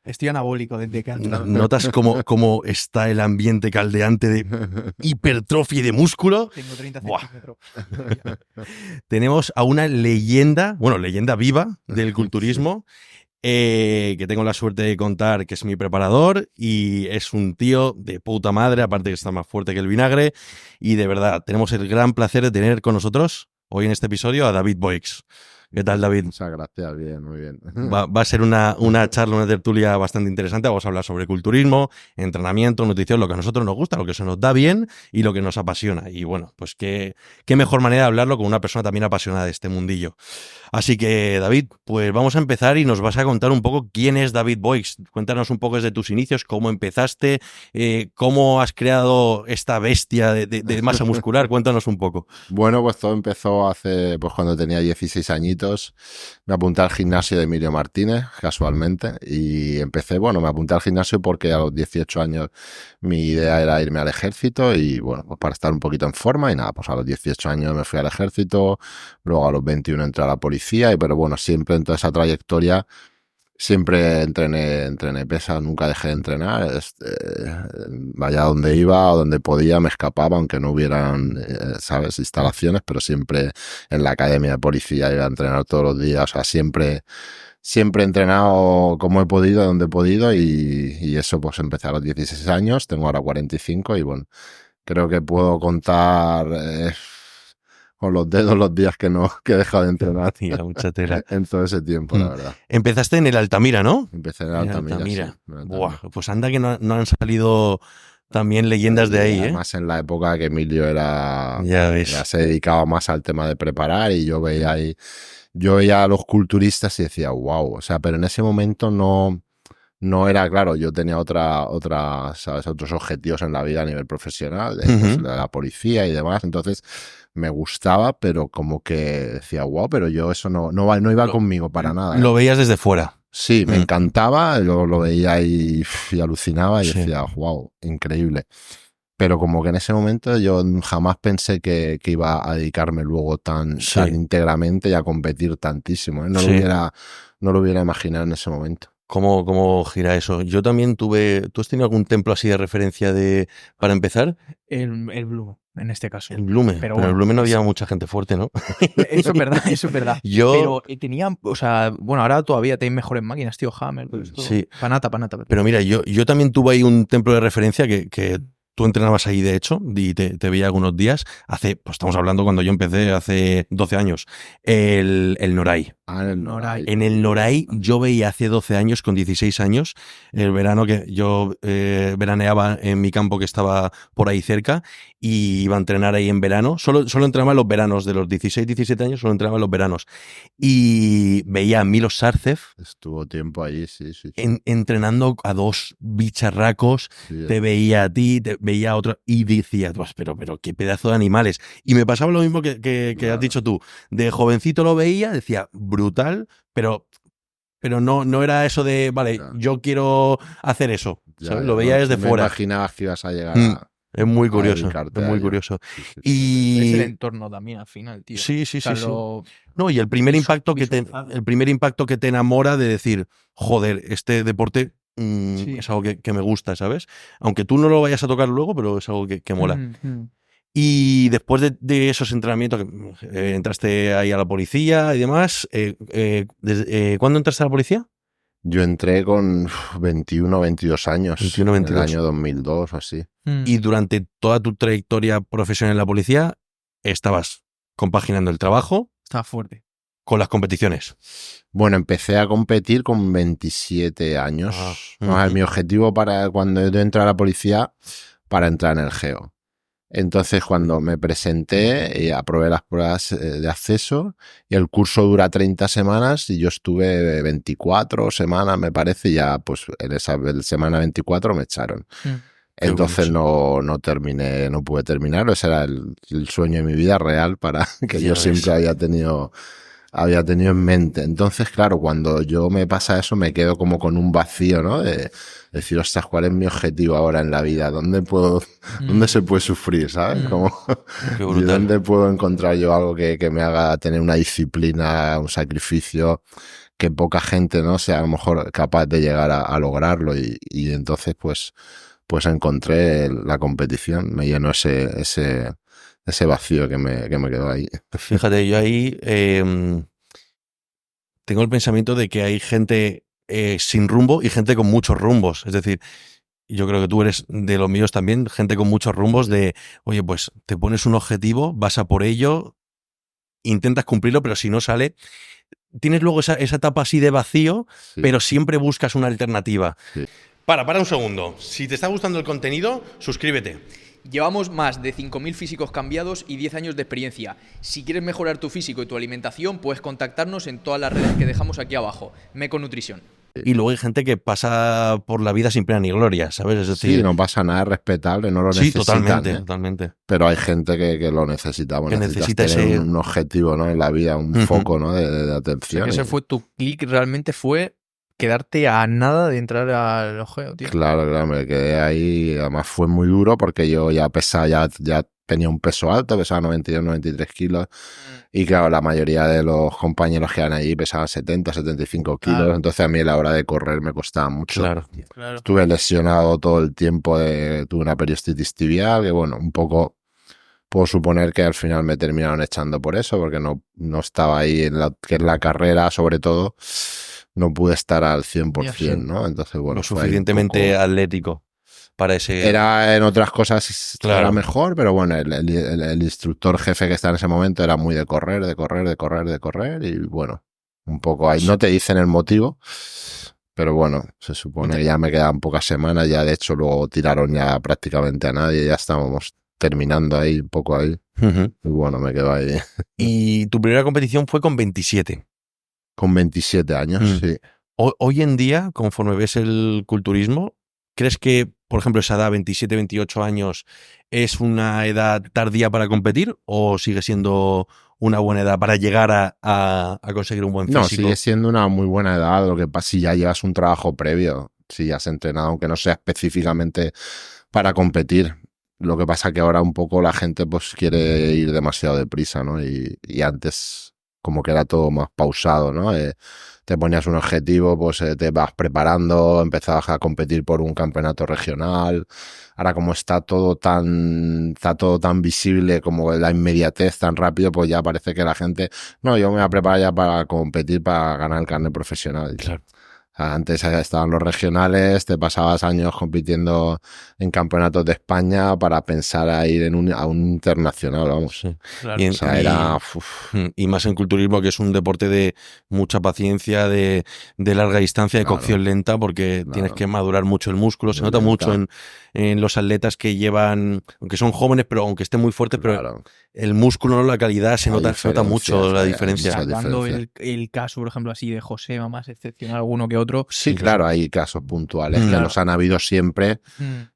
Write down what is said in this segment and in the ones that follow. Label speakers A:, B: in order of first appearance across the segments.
A: Estoy anabólico desde que ha entrado.
B: ¿Notas cómo está el ambiente caldeante de hipertrofia y de músculo?
A: Tengo 30
B: Buah.
A: centímetros.
B: Tenemos a una leyenda, bueno, leyenda viva del culturismo, que tengo la suerte de contar que es mi preparador y es un tío de puta madre, aparte que está más fuerte que el vinagre, y de verdad, tenemos el gran placer de tener con nosotros hoy en este episodio a David Boix. ¿Qué tal, David?
C: Muchas gracias, bien, muy bien.
B: Va a ser una charla, una tertulia bastante interesante. Vamos a hablar sobre culturismo, entrenamiento, nutrición, lo que a nosotros nos gusta, lo que se nos da bien y lo que nos apasiona. Y bueno, pues qué mejor manera de hablarlo con una persona también apasionada de este mundillo. Así que, David, pues vamos a empezar y nos vas a contar un poco quién es David Boix. Cuéntanos un poco desde tus inicios, cómo empezaste, cómo has creado esta bestia de masa muscular. Cuéntanos un poco.
C: Bueno, pues todo empezó hace, pues cuando tenía 16 añitos. Me apunté al gimnasio de Emilio Martínez, casualmente, y empecé, me apunté al gimnasio porque a los 18 años mi idea era irme al ejército y, bueno, pues para estar un poquito en forma y nada, pues a los 18 años me fui al ejército, luego a los 21 entré a la policía, pero bueno, siempre en toda esa trayectoria siempre entrené pesas, nunca dejé de entrenar. Vaya donde iba o donde podía, me escapaba, aunque no hubieran, instalaciones, pero siempre en la academia de policía iba a entrenar todos los días. O sea, siempre he entrenado como he podido, donde he podido, y eso pues empecé a los 16 años, tengo ahora 45 y bueno, creo que puedo contar con los dedos los días que he dejado de entrenar.
B: Tía, mucha tela.
C: En todo ese tiempo, la verdad.
B: Empezaste en el Altamira, ¿no?
C: Empecé en el Altamira. Sí,
B: Buah, pues anda que no han salido también leyendas de ahí,
C: Además, en la época que Emilio
B: ya
C: se dedicaba más al tema de preparar y yo veía a los culturistas y decía, wow, o sea, pero en ese momento no era, claro, yo tenía otros objetivos en la vida a nivel profesional, de la policía y demás, entonces me gustaba, pero como que decía, wow, pero yo eso no iba conmigo para nada.
B: Lo veías desde fuera.
C: Sí, me encantaba, lo veía y alucinaba y decía, wow, increíble. Pero como que en ese momento yo jamás pensé que iba a dedicarme luego tan íntegramente y a competir tantísimo. No lo hubiera imaginado en ese momento.
B: ¿Cómo gira eso? Yo también tuve... ¿Tú has tenido algún templo así de referencia para empezar?
A: El Blume, en este caso.
B: El Blume. Pero en el Blume no había mucha gente fuerte, ¿no?
A: Eso es verdad. Pero tenía... O sea, bueno, ahora todavía tenéis mejores máquinas, tío, Hammer.
B: Sí.
A: Panata.
B: Pero mira, yo también tuve ahí un templo de referencia que tú entrenabas ahí, de hecho, y te veía algunos días. Pues estamos hablando cuando yo empecé hace 12 años. El Noray.
C: El Noray.
B: En el Noray yo veía hace 12 años, con 16 años, el verano que yo veraneaba en mi campo que estaba por ahí cerca y iba a entrenar ahí en verano. Solo entrenaba en los veranos, de los 16, 17 años, solo entrenaba en los veranos. Y veía a Milos Sarcev.
C: Estuvo tiempo allí, sí.
B: Entrenando a dos bicharracos, te veía a ti, te veía a otro y decía, pues, pero qué pedazo de animales. Y me pasaba lo mismo que has dicho tú. De jovencito lo veía, decía, brutal, pero no era eso de, vale, yo quiero hacer eso, ¿sabes? Lo veía desde fuera.
C: Me imaginabas que ibas a llegar a...
B: Es muy curioso, es muy curioso.
A: Y es el entorno también al final, tío.
B: Sí. No, y el primer impacto que te enamora de decir, joder, este deporte es algo que me gusta, ¿sabes? Aunque tú no lo vayas a tocar luego, pero es algo que mola. Y después de esos entrenamientos, entraste ahí a la policía y demás, ¿cuándo entraste a la policía?
C: Yo entré con 21, 22 años,
B: 21, 22.
C: En el año 2002 o así.
B: Y durante toda tu trayectoria profesional en la policía, estabas compaginando el trabajo.
A: Estaba fuerte.
B: Con las competiciones.
C: Bueno, empecé a competir con 27 años. Mi objetivo para cuando yo entré a la policía, para entrar en el GEO. Entonces, cuando me presenté, aprobé las pruebas de acceso y el curso dura 30 semanas y yo estuve 24 semanas, me parece, y ya pues en esa semana 24 me echaron. Entonces no terminé, no pude terminarlo. Ese era el sueño de mi vida real para que yo siempre había tenido en mente. Entonces, claro, cuando yo me pasa eso, me quedo como con un vacío, ¿no? De decir, ostras, ¿cuál es mi objetivo ahora en la vida? ¿Dónde se puede sufrir, sabes? ¿Y dónde puedo encontrar yo algo que me haga tener una disciplina, un sacrificio que poca gente, ¿no?, sea a lo mejor capaz de llegar a lograrlo, y entonces pues encontré la competición, me llenó ese vacío que me quedó ahí.
B: Fíjate, yo ahí tengo el pensamiento de que hay gente sin rumbo y gente con muchos rumbos. Es decir, yo creo que tú eres de los míos también, gente con muchos rumbos de, oye, pues te pones un objetivo, vas a por ello, intentas cumplirlo, pero si no sale, tienes luego esa etapa así de vacío, sí, pero siempre buscas una alternativa. Sí. Para un segundo. Si te está gustando el contenido, suscríbete.
A: Llevamos más de 5.000 físicos cambiados y 10 años de experiencia. Si quieres mejorar tu físico y tu alimentación, puedes contactarnos en todas las redes que dejamos aquí abajo. Meco Nutrición.
B: Y luego hay gente que pasa por la vida sin pena ni gloria, ¿sabes? Es decir,
C: sí, no pasa nada, es respetable, no lo necesitan.
B: Sí, totalmente.
C: Pero hay gente que lo necesita. Bueno, necesita tener un objetivo, ¿no?, en la vida, un foco, ¿no?, de atención.
A: O sea, que ese fue tu clic, realmente fue quedarte a nada de entrar al ojeo, tío.
C: Claro, me quedé ahí. Además fue muy duro porque yo ya pesaba, ya tenía un peso alto, pesaba 92, 93 kilos. Y claro, la mayoría de los compañeros que eran allí pesaban 70, 75 kilos. Claro. Entonces a mí a la hora de correr me costaba mucho.
B: Claro.
C: Estuve lesionado todo el tiempo, tuve una periostititis tibial, que bueno, un poco puedo suponer que al final me terminaron echando por eso, porque no estaba ahí en la carrera, sobre todo. No pude estar al 100%, ¿no? Entonces, bueno,
B: lo suficientemente atlético para ese...
C: Era en otras cosas, claro, era mejor, pero bueno, el instructor jefe que está en ese momento era muy de correr, y bueno, un poco ahí. No te dicen el motivo, pero bueno, se supone que ya me quedaban pocas semanas, ya de hecho luego tiraron ya prácticamente a nadie, ya estábamos terminando ahí, un poco ahí, y bueno, me quedo ahí.
B: Y tu primera competición fue con 27.
C: Con 27 años, sí.
B: Hoy en día, conforme ves el culturismo, ¿crees que, por ejemplo, esa edad, 27, 28 años, es una edad tardía para competir o sigue siendo una buena edad para llegar a conseguir un buen físico?
C: No, sigue siendo una muy buena edad. Lo que pasa si ya llevas un trabajo previo, si ya has entrenado, aunque no sea específicamente para competir. Lo que pasa que ahora un poco la gente pues quiere ir demasiado deprisa, ¿no? Y antes como que era todo más pausado, ¿no? Te ponías un objetivo, pues te vas preparando, empezabas a competir por un campeonato regional. Ahora como está todo tan visible, como la inmediatez tan rápido, pues ya parece que la gente, no, yo me voy a preparar ya para competir, para ganar el carnet profesional.
B: Claro.
C: Antes estaban los regionales, te pasabas años compitiendo en campeonatos de España para pensar a ir a un internacional, vamos.
B: Sí, claro. Y más en culturismo, que es un deporte de mucha paciencia, de larga distancia, de cocción lenta, porque tienes que madurar mucho el músculo. Se nota mucho en los atletas que llevan, aunque son jóvenes, pero aunque estén muy fuertes, pero el músculo, la calidad, se nota mucho la diferencia.
A: Hablando el caso, por ejemplo, así de José, más excepcional alguno que otro.
C: Sí, claro, hay casos puntuales que los han habido siempre,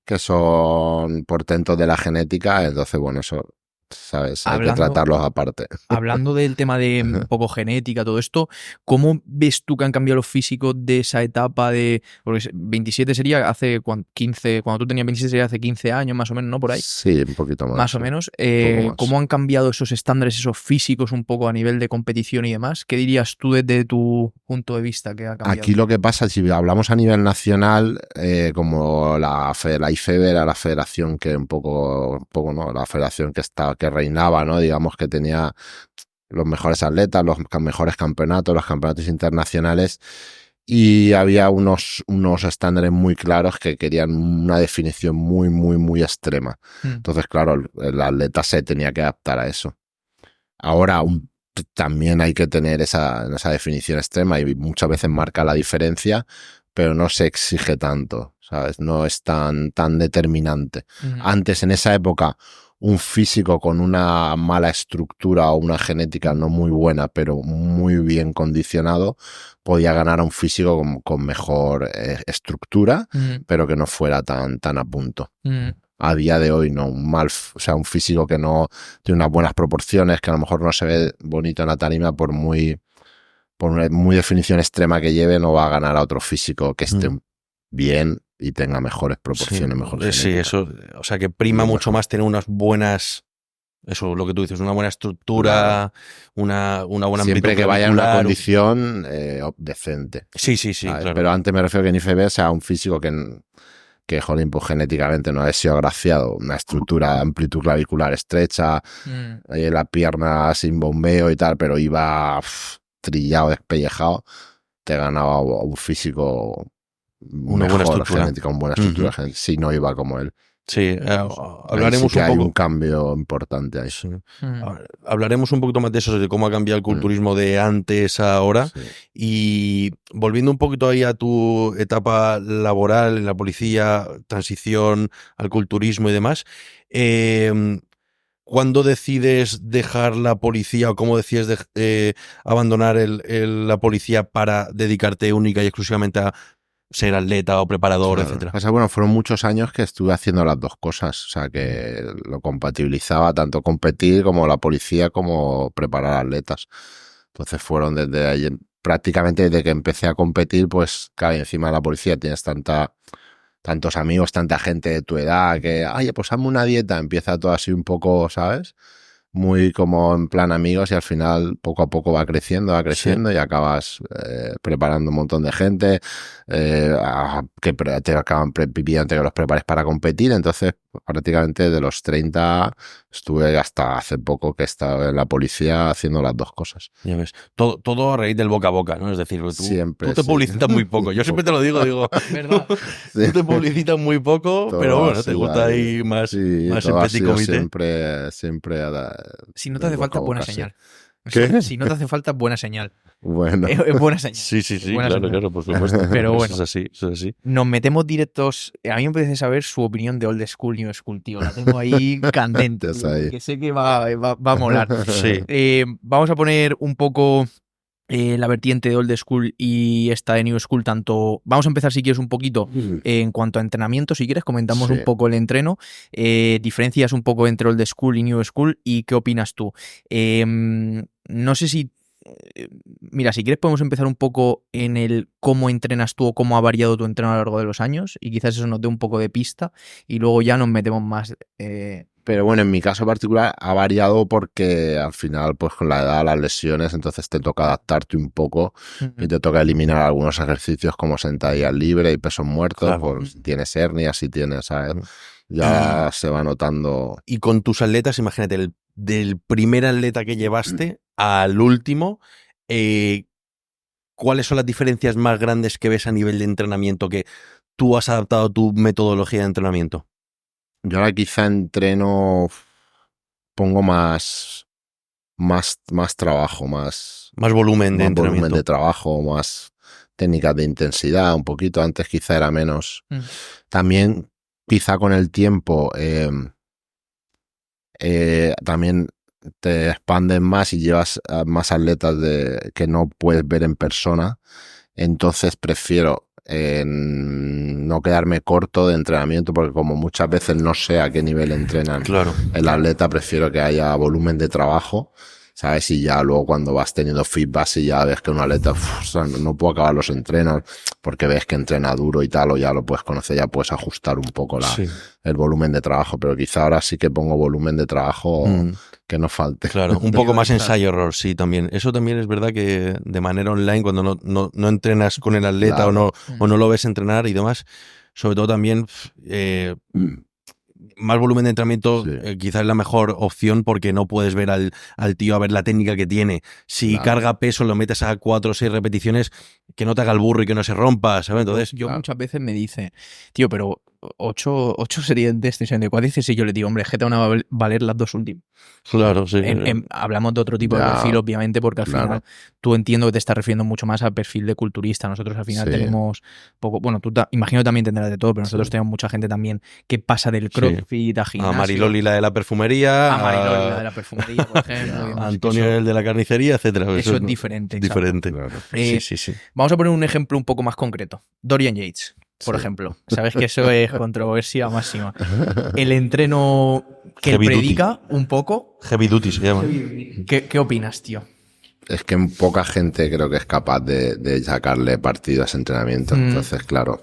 C: que son portentos de la genética, entonces, bueno, eso, ¿sabes? Hay que tratarlos aparte.
A: Hablando del tema de un poco genética, todo esto, ¿cómo ves tú que han cambiado los físicos de esa etapa de... Porque 27 sería hace 15, cuando tú tenías 27 sería hace 15 años más o menos, ¿no? Por ahí.
C: Sí, un poquito más.
A: Más o menos. ¿Cómo han cambiado esos estándares, esos físicos un poco a nivel de competición y demás? ¿Qué dirías tú desde tu punto de vista que ha cambiado?
C: Aquí lo que pasa, si hablamos a nivel nacional, como la IFEB era la federación que un poco, ¿no? La federación que reinaba, ¿no? Digamos que tenía los mejores atletas, los mejores campeonatos, los campeonatos internacionales, y había unos estándares muy claros que querían una definición muy, muy, muy extrema. Entonces, claro, el atleta se tenía que adaptar a eso. Ahora también hay que tener esa definición extrema y muchas veces marca la diferencia, pero no se exige tanto, ¿sabes? No es tan determinante. Antes, en esa época, un físico con una mala estructura o una genética no muy buena, pero muy bien condicionado, podía ganar a un físico con mejor estructura, pero que no fuera tan a punto. A día de hoy, no, un físico que no tiene unas buenas proporciones, que a lo mejor no se ve bonito en la tarima, por muy definición extrema que lleve, no va a ganar a otro físico que esté bien y tenga mejores proporciones, mejor genética.
B: Sí, eso, o sea que prima mucho más tener unas buenas Eso, lo que tú dices, una buena estructura, una buena
C: Siempre
B: amplitud
C: que vaya en una
B: clavicular.
C: condición decente.
B: Sí,
C: ¿Sabes?
B: claro.
C: Pero antes me refiero que en IFB sea un físico que jolín, pues genéticamente no ha sido agraciado. Una estructura, amplitud clavicular estrecha, la pierna sin bombeo y tal, pero iba trillado, despellejado. Te ganaba un físico
B: Una buena estructura.
C: genética, una buena estructura genética, si no iba como él.
B: Sí, hablaremos
C: sí que
B: un poco.
C: hay un cambio importante ahí.
B: Sí. Hablaremos un poquito más de eso, de cómo ha cambiado el culturismo de antes a ahora.
C: Sí.
B: Y volviendo un poquito ahí a tu etapa laboral en la policía, transición al culturismo y demás, ¿cuándo decides dejar la policía o cómo decides abandonar la policía para dedicarte única y exclusivamente a ser atleta o preparador,
C: Claro.
B: etcétera?
C: O sea, bueno, fueron muchos años que estuve haciendo las dos cosas. O sea, que lo compatibilizaba tanto competir como la policía como preparar atletas. Entonces fueron desde ahí, prácticamente desde que empecé a competir, pues claro, encima de la policía tienes tantos amigos, tanta gente de tu edad que, ay, pues hazme una dieta. Empieza todo así un poco, ¿sabes? Muy como en plan amigos y al final poco a poco va creciendo y acabas preparando un montón de gente que te acaban pidiendo que los prepares para competir. Entonces prácticamente de los 30 estuve hasta hace poco que estaba en la policía haciendo las dos cosas.
B: Ya ves, todo a raíz del boca a boca, ¿no? Es decir,
C: Siempre,
B: tú te
C: sí.
B: publicitas muy poco. Yo siempre te lo digo,
A: ¿Verdad?
C: Sí.
B: tú te publicitas muy poco,
C: Todo
B: pero bueno,
C: así,
B: te gusta
C: ahí.
B: ahí más,
C: Sí,
B: más
C: todo
B: en
C: ha
B: petit
C: sido
B: comité.
C: siempre
A: Si no te hace falta, buena señal.
C: ¿Qué?
A: Si no te hace falta, buena señal.
C: Bueno,
A: Es buena señal.
B: Sí,
A: Buena
B: claro,
A: señal.
B: claro, por supuesto.
A: Pero
B: Eso
A: bueno.
B: es así, eso es así.
A: Nos metemos directos. A mí me parece saber su opinión de Old School, New School, tío. La tengo ahí candente.
C: Ya sabes.
A: Que sé que va a molar.
B: Sí.
A: Vamos a poner un poco la vertiente de Old School y esta de New School. Tanto. Vamos a empezar, si quieres, un poquito en cuanto a entrenamiento. Si quieres, comentamos
C: Sí.
A: un poco el entreno. Diferencias un poco entre Old School y New School. ¿Y qué opinas tú? No sé si. Mira, si quieres podemos empezar un poco en el cómo entrenas tú o cómo ha variado tu entreno a lo largo de los años y quizás eso nos dé un poco de pista y luego ya nos metemos más.
C: Pero bueno, en mi caso particular ha variado porque al final, pues con la edad, las lesiones, entonces te toca adaptarte un poco y te toca eliminar algunos ejercicios como sentadillas libres y pesos muertos,
B: Claro.
C: pues si tienes hernias, si tienes, ¿sabes? Ya se va notando.
B: Y con tus atletas, imagínate, del primer atleta que llevaste al último, ¿cuáles son las diferencias más grandes que ves a nivel de entrenamiento que tú has adaptado tu metodología de entrenamiento?
C: Yo ahora quizá entreno, pongo más trabajo, más
B: Más volumen de
C: más
B: entrenamiento.
C: volumen de trabajo, más técnicas de intensidad, un poquito. Antes quizá era menos. También quizá con el tiempo también te expanden más y llevas a más atletas que no puedes ver en persona. Entonces prefiero no quedarme corto de entrenamiento porque como muchas veces no sé a qué nivel entrenan
B: Claro.
C: el atleta, prefiero que haya volumen de trabajo, ¿sabes? Y ya luego cuando vas teniendo feedback y ya ves que un atleta o sea, no puedo acabar los entrenos porque ves que entrena duro y tal, o ya lo puedes conocer, ya puedes ajustar un poco
B: Sí.
C: el volumen de trabajo, pero quizá ahora sí que pongo volumen de trabajo que no falte.
B: Claro, un poco más ensayo-error, sí, también. Eso también es verdad que de manera online, cuando no entrenas con el atleta
C: Claro.
B: o no lo ves entrenar y demás, sobre todo también más volumen de entrenamiento
C: Sí.
B: quizás es la mejor opción porque no puedes ver al tío a ver la técnica que tiene. Si
C: Claro.
B: carga peso, lo metes a 4 o 6 repeticiones, que no te haga el burro y que no se rompa, ¿sabes? Entonces,
A: Yo
C: claro.
A: muchas veces me dice, tío, pero 8 series de este 64 dices y yo le digo, hombre, es que te van a valer las dos últimas.
B: claro, sí.
A: Hablamos de otro tipo de
C: Ya,
A: perfil, obviamente, porque al
C: claro.
A: final tú entiendo que te estás refiriendo mucho más al perfil de culturista. Nosotros al final
C: Sí.
A: tenemos poco, bueno, tú imagino que también tendrás de todo, pero nosotros
C: Sí.
A: tenemos mucha gente también que pasa del
B: Sí.
A: crossfit a
B: A
A: gimnasio.
B: Mariloli, la de la perfumería,
A: A Mariloli, la de la perfumería, por ejemplo. y
B: a
A: demás,
B: Antonio,
A: que
B: el de la carnicería, etcétera.
A: eso es diferente. exacto.
B: Diferente.
C: Claro.
B: Sí.
A: Vamos a poner un ejemplo un poco más concreto. Dorian Yates, por
C: Sí.
A: ejemplo. Sabes que eso es controversia máxima. El entreno que él
B: Heavy duty.
A: predica un poco.
B: Heavy duty se llama.
A: ¿Qué opinas, tío?
C: Es que poca gente creo que es capaz de sacarle partido a ese entrenamiento. Entonces, claro,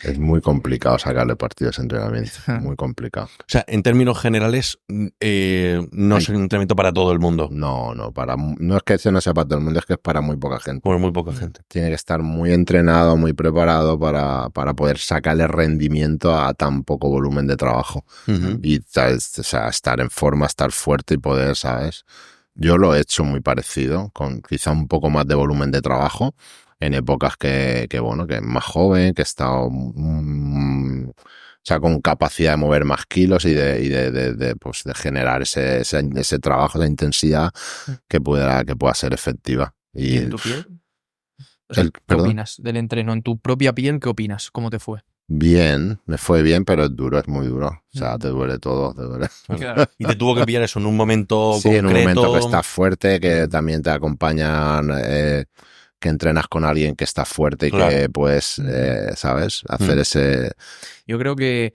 C: Es muy complicado sacarle partido a ese entrenamiento. Muy complicado.
B: O sea, en términos generales, no es un entrenamiento para todo el mundo.
C: No, no es que ese no sea para todo el mundo, es que es para muy poca gente.
B: Por muy poca gente.
C: Tiene que estar muy entrenado, muy preparado para poder sacarle rendimiento a tan poco volumen de trabajo.
B: Uh-huh.
C: Y, ¿sabes? O sea, estar en forma, estar fuerte y poder, ¿sabes? Yo lo he hecho muy parecido, con quizá un poco más de volumen de trabajo, en épocas que más joven, que he estado o sea, con capacidad de mover más kilos y de generar ese trabajo, esa intensidad que pueda ser efectiva.
A: ¿Y en tu piel? O sea, ¿qué opinas del entreno? ¿En tu propia piel qué opinas? ¿Cómo te fue?
C: Bien, me fue bien, pero es duro, es muy duro. O sea, te duele todo, te duele.
A: Claro.
B: Y te tuvo que pillar eso en un momento
C: sí,
B: concreto.
C: En un momento que estás fuerte, que también te acompañan, que entrenas con alguien que está fuerte y claro. Que puedes, ¿sabes? Hacer ese...
A: Yo creo que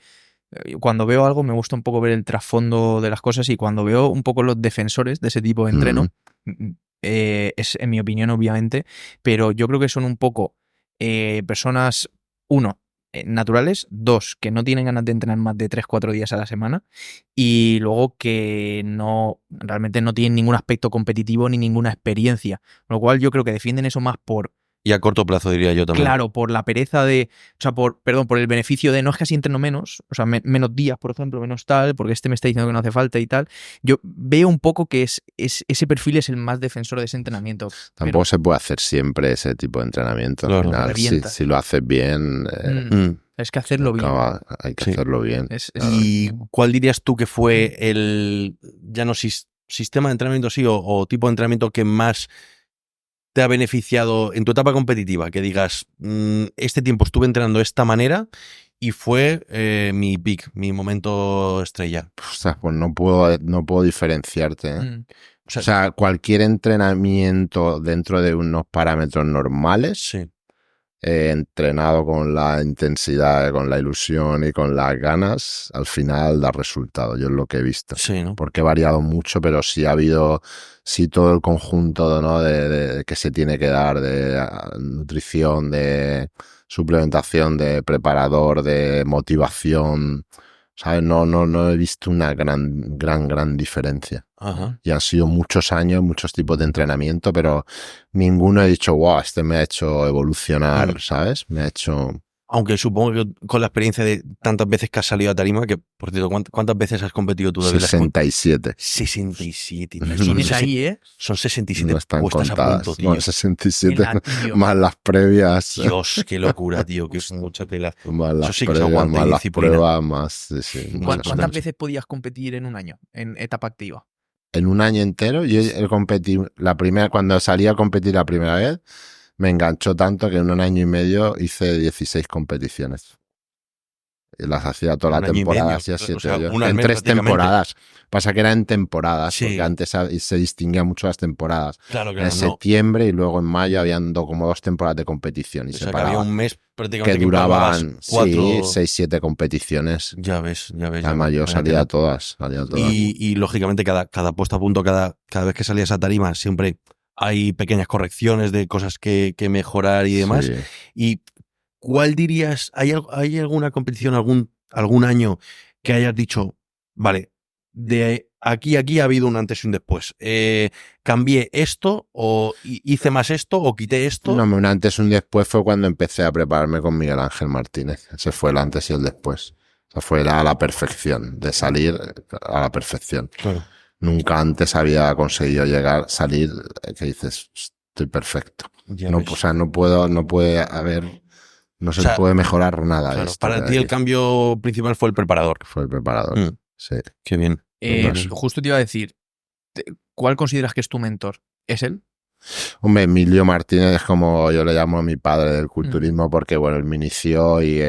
A: cuando veo algo me gusta un poco ver el trasfondo de las cosas, y cuando veo un poco los defensores de ese tipo de entreno, es en mi opinión obviamente, pero yo creo que son un poco personas, uno, naturales, dos, que no tienen ganas de entrenar más de 3-4 días a la semana, y luego que realmente no tienen ningún aspecto competitivo ni ninguna experiencia, con lo cual yo creo que defienden eso más por...
B: Y a corto plazo, diría yo también.
A: Claro, por la pereza de... O sea, por el beneficio de no es que así entreno menos, o sea, menos días, por ejemplo, menos tal, porque me está diciendo que no hace falta y tal. Yo veo un poco que ese perfil es el más defensor de ese entrenamiento.
C: Tampoco se puede hacer siempre ese tipo de entrenamiento.
B: Claro,
C: al final, si lo haces bien...
A: es que hacerlo bien.
C: Hay que hacerlo bien.
B: ¿Y cuál dirías tú que fue el, ya no sistema de entrenamiento sí, o tipo de entrenamiento que más te ha beneficiado en tu etapa competitiva? Que digas, este tiempo estuve entrenando de esta manera y fue mi peak, mi momento estrella.
C: O sea, pues no puedo diferenciarte. O sea, cualquier entrenamiento dentro de unos parámetros normales,
B: sí.
C: Entrenado con la intensidad, con la ilusión y con las ganas, al final da resultado. Yo es lo que he visto.
B: Sí, ¿no?
C: Porque he variado mucho, pero sí ha habido, sí todo el conjunto, ¿no? de que se tiene que dar de nutrición, de suplementación, de preparador, de motivación, ¿sabes? No he visto una gran diferencia.
B: Ajá.
C: Y han sido muchos años, muchos tipos de entrenamiento, pero ninguno he dicho, wow, este me ha hecho evolucionar, ¿sabes? Me ha hecho...
B: Aunque supongo que con la experiencia de tantas veces que has salido a tarima, que por cierto, ¿cuántas veces has competido tú?
C: 67.
B: 67.
A: Tienes ahí, ¿eh?
B: Son 67
C: no están
B: puestas
C: contadas.
B: a punto, tío.
C: No, 67
A: Mira,
C: más las previas.
B: Dios, qué locura, tío. Que es mucha tela.
C: Más las
B: Eso sí que
C: previas,
B: se aguanta
C: más
B: y
C: las
B: disciplina.
C: pruebas, más... Sí,
A: ¿Cuántas veces podías competir en un año en etapa activa?
C: En un año entero, yo he competido cuando salí a competir la primera vez, me enganchó tanto que en un año y medio hice 16 competiciones. Y las hacía toda la temporada, hacía 7.
B: O sea,
C: en 3 temporadas. Pasa que era en temporadas,
B: sí.
C: Porque antes se distinguía mucho las temporadas.
B: Claro,
C: en septiembre y luego en mayo habían como 2 temporadas de competición. Y
B: o sea, que había un mes prácticamente
C: que duraban
B: 4...
C: 6-7 competiciones.
B: Ya ves.
C: Además yo salía a todas.
B: Y lógicamente cada puesto a punto, cada vez que salías a tarima, siempre hay pequeñas correcciones de cosas que mejorar y demás.
C: Sí.
B: Y ¿cuál dirías, hay alguna competición, algún año que hayas dicho, vale, de aquí ha habido un antes y un después? ¿Cambié esto o hice más esto o quité esto?
C: No, un antes y un después fue cuando empecé a prepararme con Miguel Ángel Martínez. Ese fue el antes y el después. O sea, fue a la perfección, de salir a la perfección.
B: Claro.
C: Nunca antes había conseguido salir que dices, estoy perfecto. O sea, no puede haber... No se puede mejorar nada.
B: Claro, para ti el cambio principal fue el preparador.
C: Fue el preparador, sí.
B: Qué bien.
A: Justo te iba a decir, ¿cuál consideras que es tu mentor? ¿Es él?
C: Hombre, Emilio Martínez es como yo le llamo a mi padre del culturismo porque, bueno, él me inició y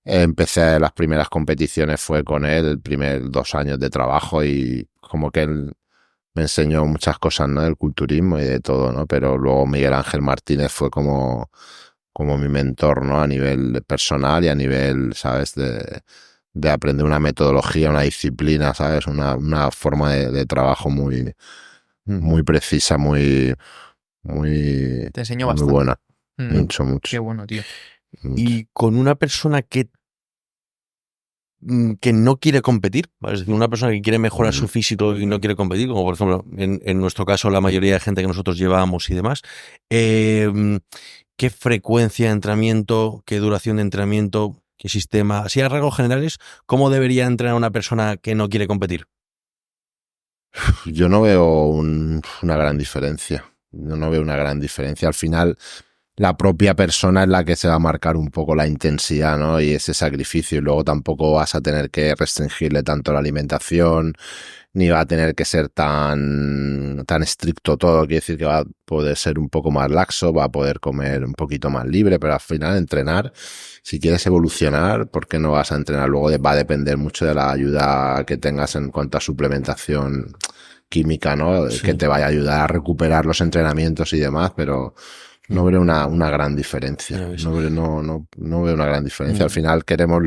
C: empecé las primeras competiciones fue con él, el primer 2 años de trabajo y como que él me enseñó muchas cosas, ¿no? Del culturismo y de todo, ¿no? Pero luego Miguel Ángel Martínez fue como mi mentor, ¿no? A nivel personal y a nivel, ¿sabes? De aprender una metodología, una disciplina, ¿sabes? Una forma de trabajo muy precisa, muy
A: te enseñó bastante.
C: buena. Mucho.
A: Qué bueno, tío.
B: Y con una persona que no quiere competir, ¿vale? Es decir, una persona que quiere mejorar su físico y no quiere competir, como por ejemplo en nuestro caso la mayoría de gente que nosotros llevábamos y demás, ¿qué frecuencia de entrenamiento, qué duración de entrenamiento, qué sistema? Así a rasgos generales, ¿cómo debería entrenar una persona que no quiere competir?
C: Yo no veo una gran diferencia. Yo no veo una gran diferencia. Al final, la propia persona es la que se va a marcar un poco la intensidad, ¿no? Y ese sacrificio. Y luego tampoco vas a tener que restringirle tanto la alimentación, ni va a tener que ser tan estricto todo. Quiere decir que va a poder ser un poco más laxo, va a poder comer un poquito más libre, pero al final entrenar, si quieres evolucionar, ¿por qué no vas a entrenar? Luego va a depender mucho de la ayuda que tengas en cuanto a suplementación química, ¿no?
B: Sí.
C: Que te vaya a ayudar a recuperar los entrenamientos y demás, pero no veo una gran diferencia. No veo una gran diferencia. Al final queremos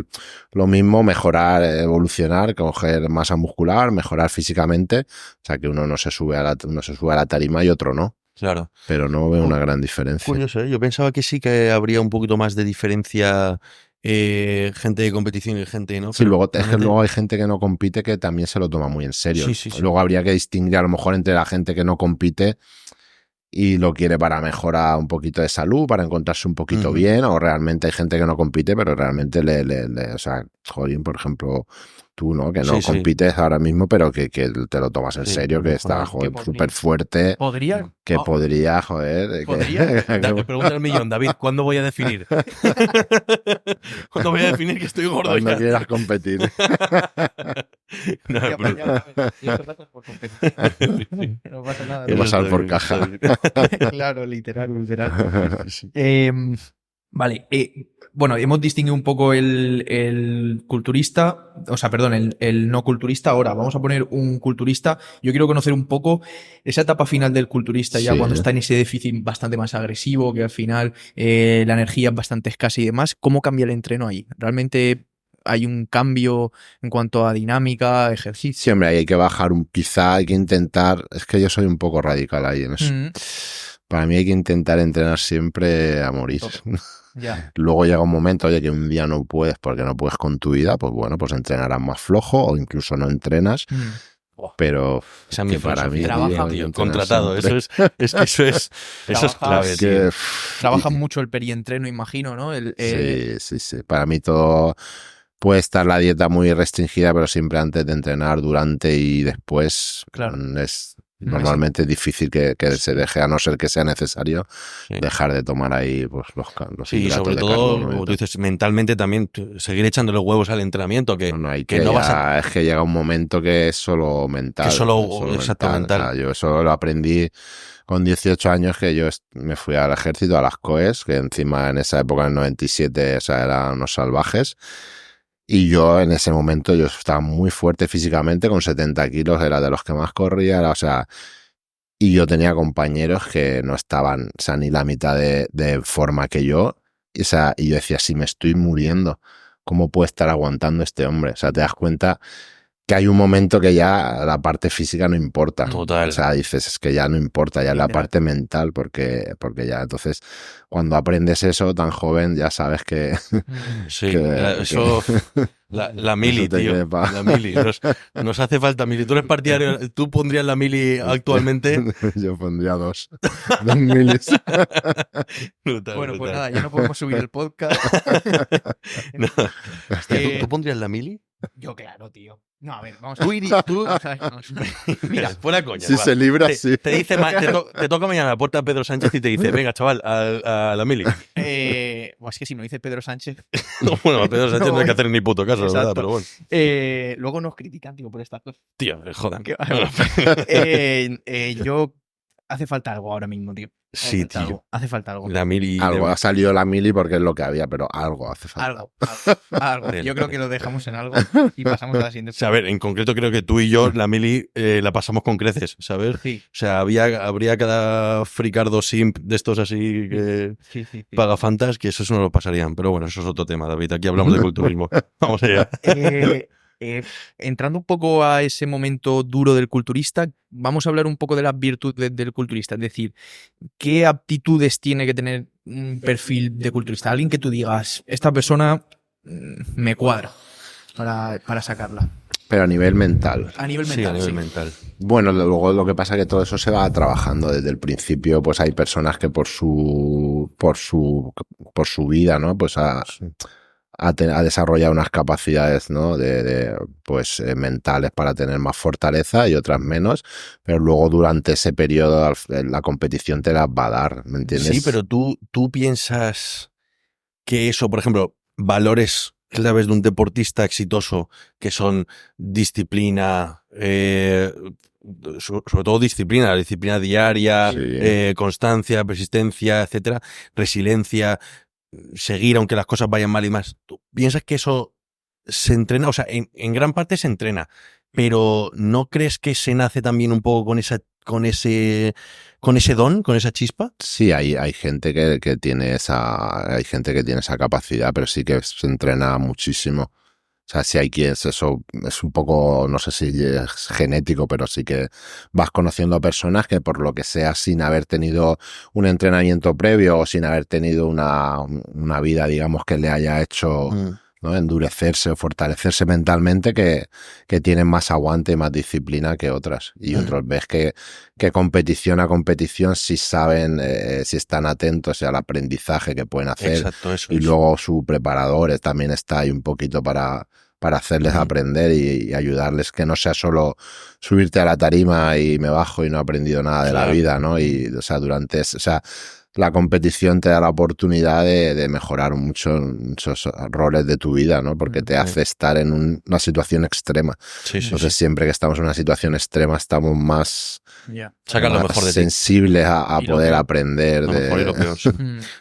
C: lo mismo, mejorar, evolucionar, coger masa muscular, mejorar físicamente. O sea, que uno se sube a la tarima y otro no.
B: Claro.
C: Pero no veo una gran diferencia.
B: Curioso, ¿eh? Yo pensaba que sí que habría un poquito más de diferencia, gente de competición y gente, ¿no?
C: Sí,
B: Pero
C: luego hay gente que no compite que también se lo toma muy en serio.
B: Sí.
C: Luego habría que distinguir a lo mejor entre la gente que no compite y lo quiere para mejorar un poquito de salud, para encontrarse un poquito bien, o realmente hay gente que no compite, pero realmente o sea, jolín, por ejemplo, tú, ¿no? Que no compites ahora mismo, pero que te lo tomas en serio, que está, joder, súper fuerte.
A: ¿Podría?
C: Que podría, joder.
B: ¿Podría? Pregunta al millón, David, ¿cuándo voy a definir? ¿Cuándo voy a definir que estoy gordo?
C: Cuando quieras competir.
B: No
A: pasa nada.
C: Y pasar por caja.
A: Claro, literal. Vale, bueno, hemos distinguido un poco el culturista, o sea, perdón, el no culturista. Ahora vamos a poner un culturista. Yo quiero conocer un poco esa etapa final del culturista, ya cuando está en ese déficit bastante más agresivo, que al final la energía es bastante escasa y demás. ¿Cómo cambia el entreno ahí? ¿Realmente hay un cambio en cuanto a dinámica, ejercicio?
C: Sí, hombre, hay que bajar quizá hay que intentar, es que yo soy un poco radical ahí en eso. Para mí hay que intentar entrenar siempre a morir.
A: Ya.
C: Luego llega un momento, oye, que un día no puedes porque no puedes con tu vida, pues bueno, pues entrenarás más flojo o incluso no entrenas. Pero
B: esa
C: que para mí
A: trabaja,
B: tío, contratado, eso es clave, tío.
A: Trabaja mucho el perientreno, imagino, ¿no?
C: Sí. Para mí todo puede estar la dieta muy restringida, pero siempre antes de entrenar, durante y después.
A: Claro.
C: Es normalmente difícil que se deje, a no ser que sea necesario, dejar de tomar ahí pues, los
B: sí,
C: hidratos
B: sobre
C: de
B: todo,
C: carbono,
B: como tú dices, mentalmente también seguir echándole huevos al entrenamiento, que no vas a...
C: Es que llega un momento que es solo mental.
B: Que solo exacto, mental.
C: O sea, yo eso lo aprendí con 18 años, que yo me fui al ejército, a las COES, que encima en esa época, en el 97, o sea, eran unos salvajes. Y yo en ese momento yo estaba muy fuerte físicamente, con 70 kilos, era de los que más corría, o sea, y yo tenía compañeros que no estaban, o sea, ni la mitad de forma que yo, o sea, y yo decía, si me estoy muriendo, ¿cómo puede estar aguantando este hombre? O sea, te das cuenta que hay un momento que ya la parte física no importa.
B: Total.
C: O sea, dices, es que ya no importa, ya es la parte mental, porque ya entonces cuando aprendes eso tan joven ya sabes que...
B: Sí, eso... La mili, tío. La mili. Nos hace falta mili. ¿Tú eres partidario? ¿Tú pondrías la mili actualmente?
C: Yo pondría 2 milis.
A: Bueno, pues nada, ya no podemos subir el podcast.
B: No. Hostia, ¿tú pondrías la mili?
A: Yo, claro, tío. No, a ver, vamos
B: a
A: tú
B: mira, fuera coña.
C: Si se libra, sí.
B: Te dice, te toca mañana a la puerta Pedro Sánchez y te dice, venga, chaval, a la mili.
A: Es que si no dice Pedro Sánchez...
B: Bueno, a Pedro Sánchez no hay que hacer ni puto caso, la verdad, pero bueno.
A: Luego nos critican, tío, por estas cosas.
B: Tío, jodan.
A: Yo... Hace falta algo ahora mismo, tío.
B: Sí, tío.
A: Hace falta algo.
B: La mili.
C: Algo ha salido la mili porque es lo que había, pero algo hace falta.
A: Algo. Yo creo que lo dejamos en algo y pasamos a la siguiente.
B: O sea, a ver, en concreto creo que tú y yo la mili la pasamos con creces, ¿sabes?
A: Sí.
B: O sea, habría cada fricardo simp de estos así que pagafantas que eso no lo pasarían. Pero bueno, eso es otro tema, David. Aquí hablamos de culturismo. Vamos allá.
A: Entrando un poco a ese momento duro del culturista, vamos a hablar un poco de las virtudes del culturista. Es decir, ¿qué aptitudes tiene que tener un perfil de culturista? Alguien que tú digas, esta persona me cuadra para sacarla.
C: Pero a nivel mental.
A: A nivel
B: Sí,
A: mental,
B: a nivel
A: sí.
B: mental.
C: Bueno, luego lo que pasa es que todo eso se va trabajando desde el principio. Pues hay personas que por su vida, ¿no? Pues ha desarrollado unas capacidades, ¿no? Pues mentales para tener más fortaleza y otras menos, pero luego durante ese periodo la competición te las va a dar, ¿me entiendes?
B: Sí, pero tú piensas que eso, por ejemplo, valores claves de un deportista exitoso que son disciplina, sobre todo disciplina, la disciplina diaria,
C: Sí.
B: constancia, persistencia, etcétera, resiliencia, seguir aunque las cosas vayan mal y más. ¿Tú piensas que eso se entrena? O sea, en gran parte se entrena, pero ¿no crees que se nace también un poco con ese don, con esa chispa?
C: Sí, hay gente que tiene hay gente que tiene esa capacidad, pero sí que se entrena muchísimo. O sea, si hay quien eso es un poco, no sé si es genético, pero sí que vas conociendo personas que por lo que sea, sin haber tenido un entrenamiento previo o sin haber tenido una vida, digamos, que le haya hecho, ¿no? Endurecerse o fortalecerse mentalmente, que tienen más aguante y más disciplina que otras. Y otros ves que competición a competición sí saben, si están atentos al aprendizaje que pueden hacer.
B: Exacto, eso
C: y
B: es.
C: luego su preparador también está ahí un poquito para hacerles aprender y ayudarles, que no sea solo subirte a la tarima y me bajo y no he aprendido nada de la vida, ¿no? Y, o sea, la competición te da la oportunidad de mejorar muchos roles de tu vida, ¿no? Porque te hace estar en una situación extrema.
B: Sí, sí,
C: Entonces,
B: sí.
C: siempre que estamos en una situación extrema, estamos más,
B: Saca lo
C: más
B: mejor de ti.
C: sensibles a
A: Y lo
C: poder
A: peor.
C: aprender
B: Lo mejor y lo peor, sí.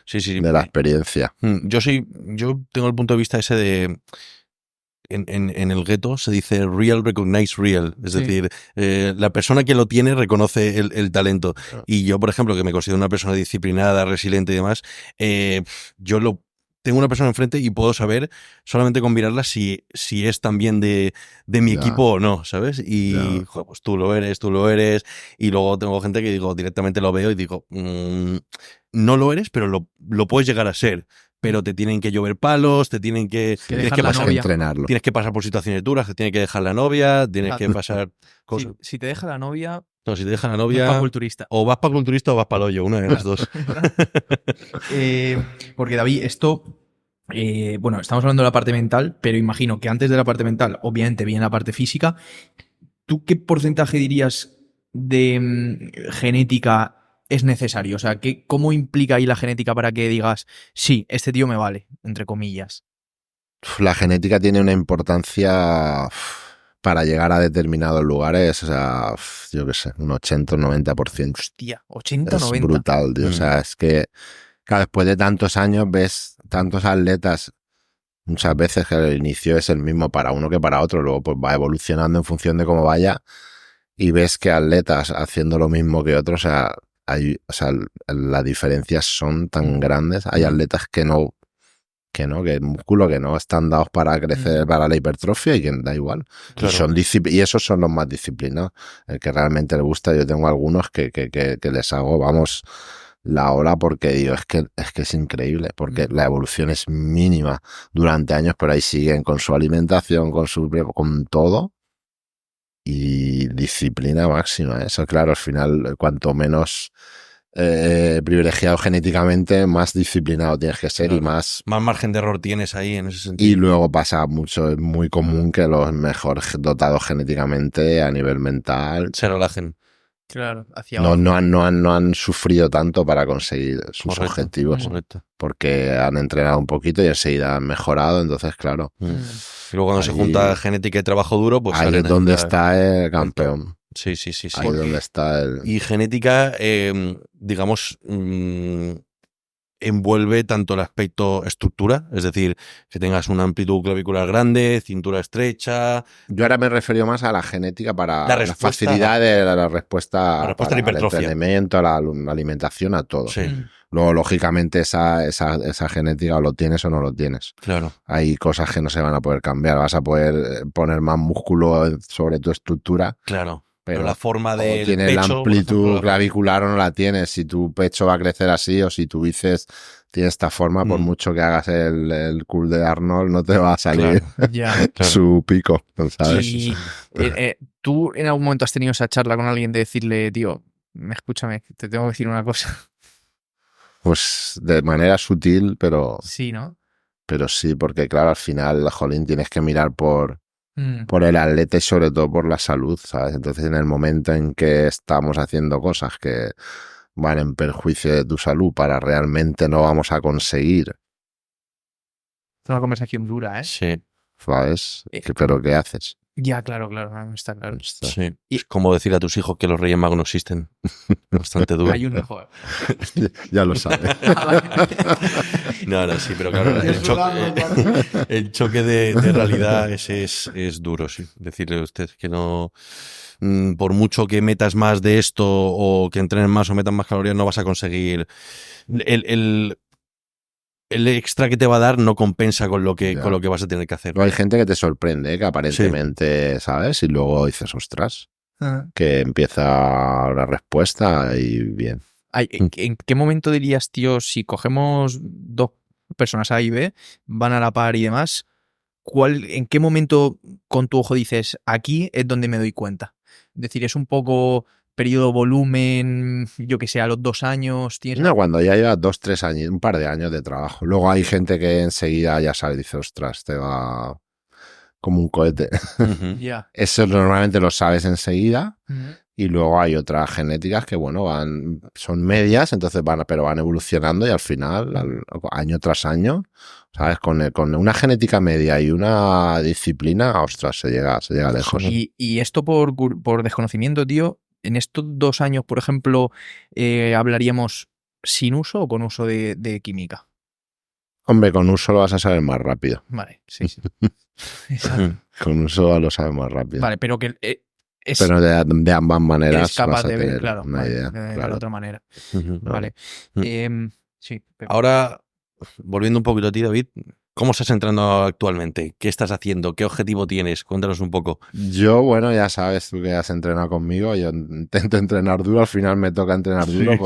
B: Sí, sí.
C: de la experiencia.
B: Yo tengo el punto de vista ese de en el gueto se dice real recognize real, es decir, la persona que lo tiene reconoce el talento. Y yo, por ejemplo, que me considero una persona disciplinada, resiliente y demás, yo tengo una persona enfrente y puedo saber solamente con mirarla si es también de mi equipo o no, ¿sabes? Y joder, pues tú lo eres. Y luego tengo gente que digo, directamente lo veo y digo, no lo eres, pero lo puedes llegar a ser. Pero te tienen que llover palos, tienes que
C: entrenarlo.
B: Tienes que pasar por situaciones duras, te tiene que dejar la novia, tienes que pasar cosas.
A: Si te deja la novia,
B: No, si te deja la novia,
A: vas para culturista.
B: o vas para culturista o vas para el hoyo, una de las dos.
A: Porque David, esto, bueno, estamos hablando de la parte mental, pero imagino que antes de la parte mental, obviamente viene la parte física. ¿Tú qué porcentaje dirías de genética es necesario? O sea, ¿cómo implica ahí la genética para que digas, sí, este tío me vale, entre comillas?
C: La genética tiene una importancia para llegar a determinados lugares, o sea, yo qué sé, un 80 o 90%.
A: Hostia, 80 o
C: es
A: 90.
C: Brutal, tío. O sea, es que después de tantos años ves tantos atletas, muchas veces que el inicio es el mismo para uno que para otro, luego pues va evolucionando en función de cómo vaya y ves que atletas haciendo lo mismo que otros, las diferencias son tan grandes. Hay atletas que el músculo que no están dados para crecer, para la hipertrofia, y que da igual.
B: Claro.
C: Y esos son los más disciplinados. El que realmente le gusta, yo tengo algunos que les hago, vamos, la hora porque digo, es que es increíble, porque la evolución es mínima durante años, pero ahí siguen con su alimentación, con todo. Y disciplina máxima. Eso, claro, al final, cuanto menos privilegiado genéticamente, más disciplinado tienes que ser, claro, y más
B: margen de error tienes ahí en ese sentido.
C: Y luego pasa mucho, es muy común que los mejor dotados genéticamente a nivel mental
B: se relajen.
A: Claro, hacia
C: abajo.
A: No
C: han sufrido tanto para conseguir sus objetivos.
B: Correcto.
C: Porque han entrenado un poquito y enseguida han mejorado, entonces claro.
B: Y luego cuando se junta genética y trabajo duro, pues
C: ahí es donde está el campeón.
B: Sí.
C: Ahí es donde está
B: Y genética, digamos, envuelve tanto el aspecto estructura, es decir, que tengas una amplitud clavicular grande, cintura estrecha.
C: Yo ahora me refiero más a la genética para
B: La
C: la
B: respuesta-
C: facilidad de la respuesta,
B: La respuesta a la
C: para el
B: hipertrofia.
C: entrenamiento, a la alimentación, a todo.
B: Sí,
C: Luego, lógicamente, esa genética o lo tienes o no lo tienes.
B: claro.
C: Hay cosas que no se van a poder cambiar. Vas a poder poner más músculo sobre tu estructura,
B: Claro.
C: pero
B: la forma
C: o
B: del
C: tienes
B: pecho,
C: la
B: por
C: amplitud
B: ejemplo,
C: clavicular o no la tienes. Si tu pecho va a crecer así o si tu bíceps tiene esta forma, por
B: Mm.
C: mucho que hagas el cool de Arnold, no te va a salir
A: Ya.
B: Claro.
C: su pico, ¿sabes?
A: Y tú en algún momento has tenido esa charla con alguien de decirle, tío, escúchame, te tengo que decir una cosa.
C: Pues de manera sutil, pero
A: Sí, ¿no?
C: sí, porque claro, al final, jolín, tienes que mirar por
A: Mm.
C: el atleta y sobre todo por la salud, ¿sabes? Entonces, en el momento en que estamos haciendo cosas que van en perjuicio de tu salud para realmente no vamos a conseguir,
A: Es una conversación dura, ¿eh?
B: Sí,
C: ¿sabes? ¿Pero qué haces?
A: Ya, claro, está claro.
B: sí. Es como decir a tus hijos que los Reyes Magos no existen. Bastante duro.
A: Hay un mejor.
C: Ya lo sabes.
B: No, sí, pero claro, el choque de realidad es duro, sí. Decirle a usted que no, por mucho que metas más de esto o que entrenes más o metas más calorías, no vas a conseguir el extra que te va a dar no compensa con lo que vas a tener que hacer.
C: Luego hay gente que te sorprende, que aparentemente, ¿sabes? Y luego dices, ostras, que empieza la respuesta y bien.
A: ¿En qué momento dirías, tío, si cogemos dos personas A y B, van a la par y demás, ¿en qué momento con tu ojo dices, aquí es donde me doy cuenta? Es decir, es un poco periodo volumen, yo que sé, a los 2 años.
C: No, cuando ya llevas 2, 3 años, un par de años de trabajo. Luego hay gente que enseguida ya sabe, dice, ostras, te va como un cohete.
A: Ya.
C: Eso normalmente lo sabes enseguida. Y luego hay otras genéticas que, bueno, son medias, entonces van evolucionando y al final, año tras año, ¿sabes? Con una genética media y una disciplina, ostras, se llega lejos.
A: Y esto por desconocimiento, tío, en estos 2 años, por ejemplo, ¿hablaríamos sin uso o con uso de química?
C: Hombre, con uso lo vas a saber más rápido.
A: Vale, sí. Exacto.
C: Con uso lo sabes más rápido.
A: Vale, pero que
C: pero de ambas maneras
A: es capaz
C: vas a
A: de ver,
C: tener
A: claro,
C: una idea.
A: de
C: Claro.
A: la otra manera.
B: Claro.
A: Vale. Sí.
B: Ahora, volviendo un poquito a ti, David, ¿cómo estás entrenando actualmente? ¿Qué estás haciendo? ¿Qué objetivo tienes? Cuéntanos un poco.
C: Yo, bueno, ya sabes tú que has entrenado conmigo. Yo intento entrenar duro. Al final me toca entrenar duro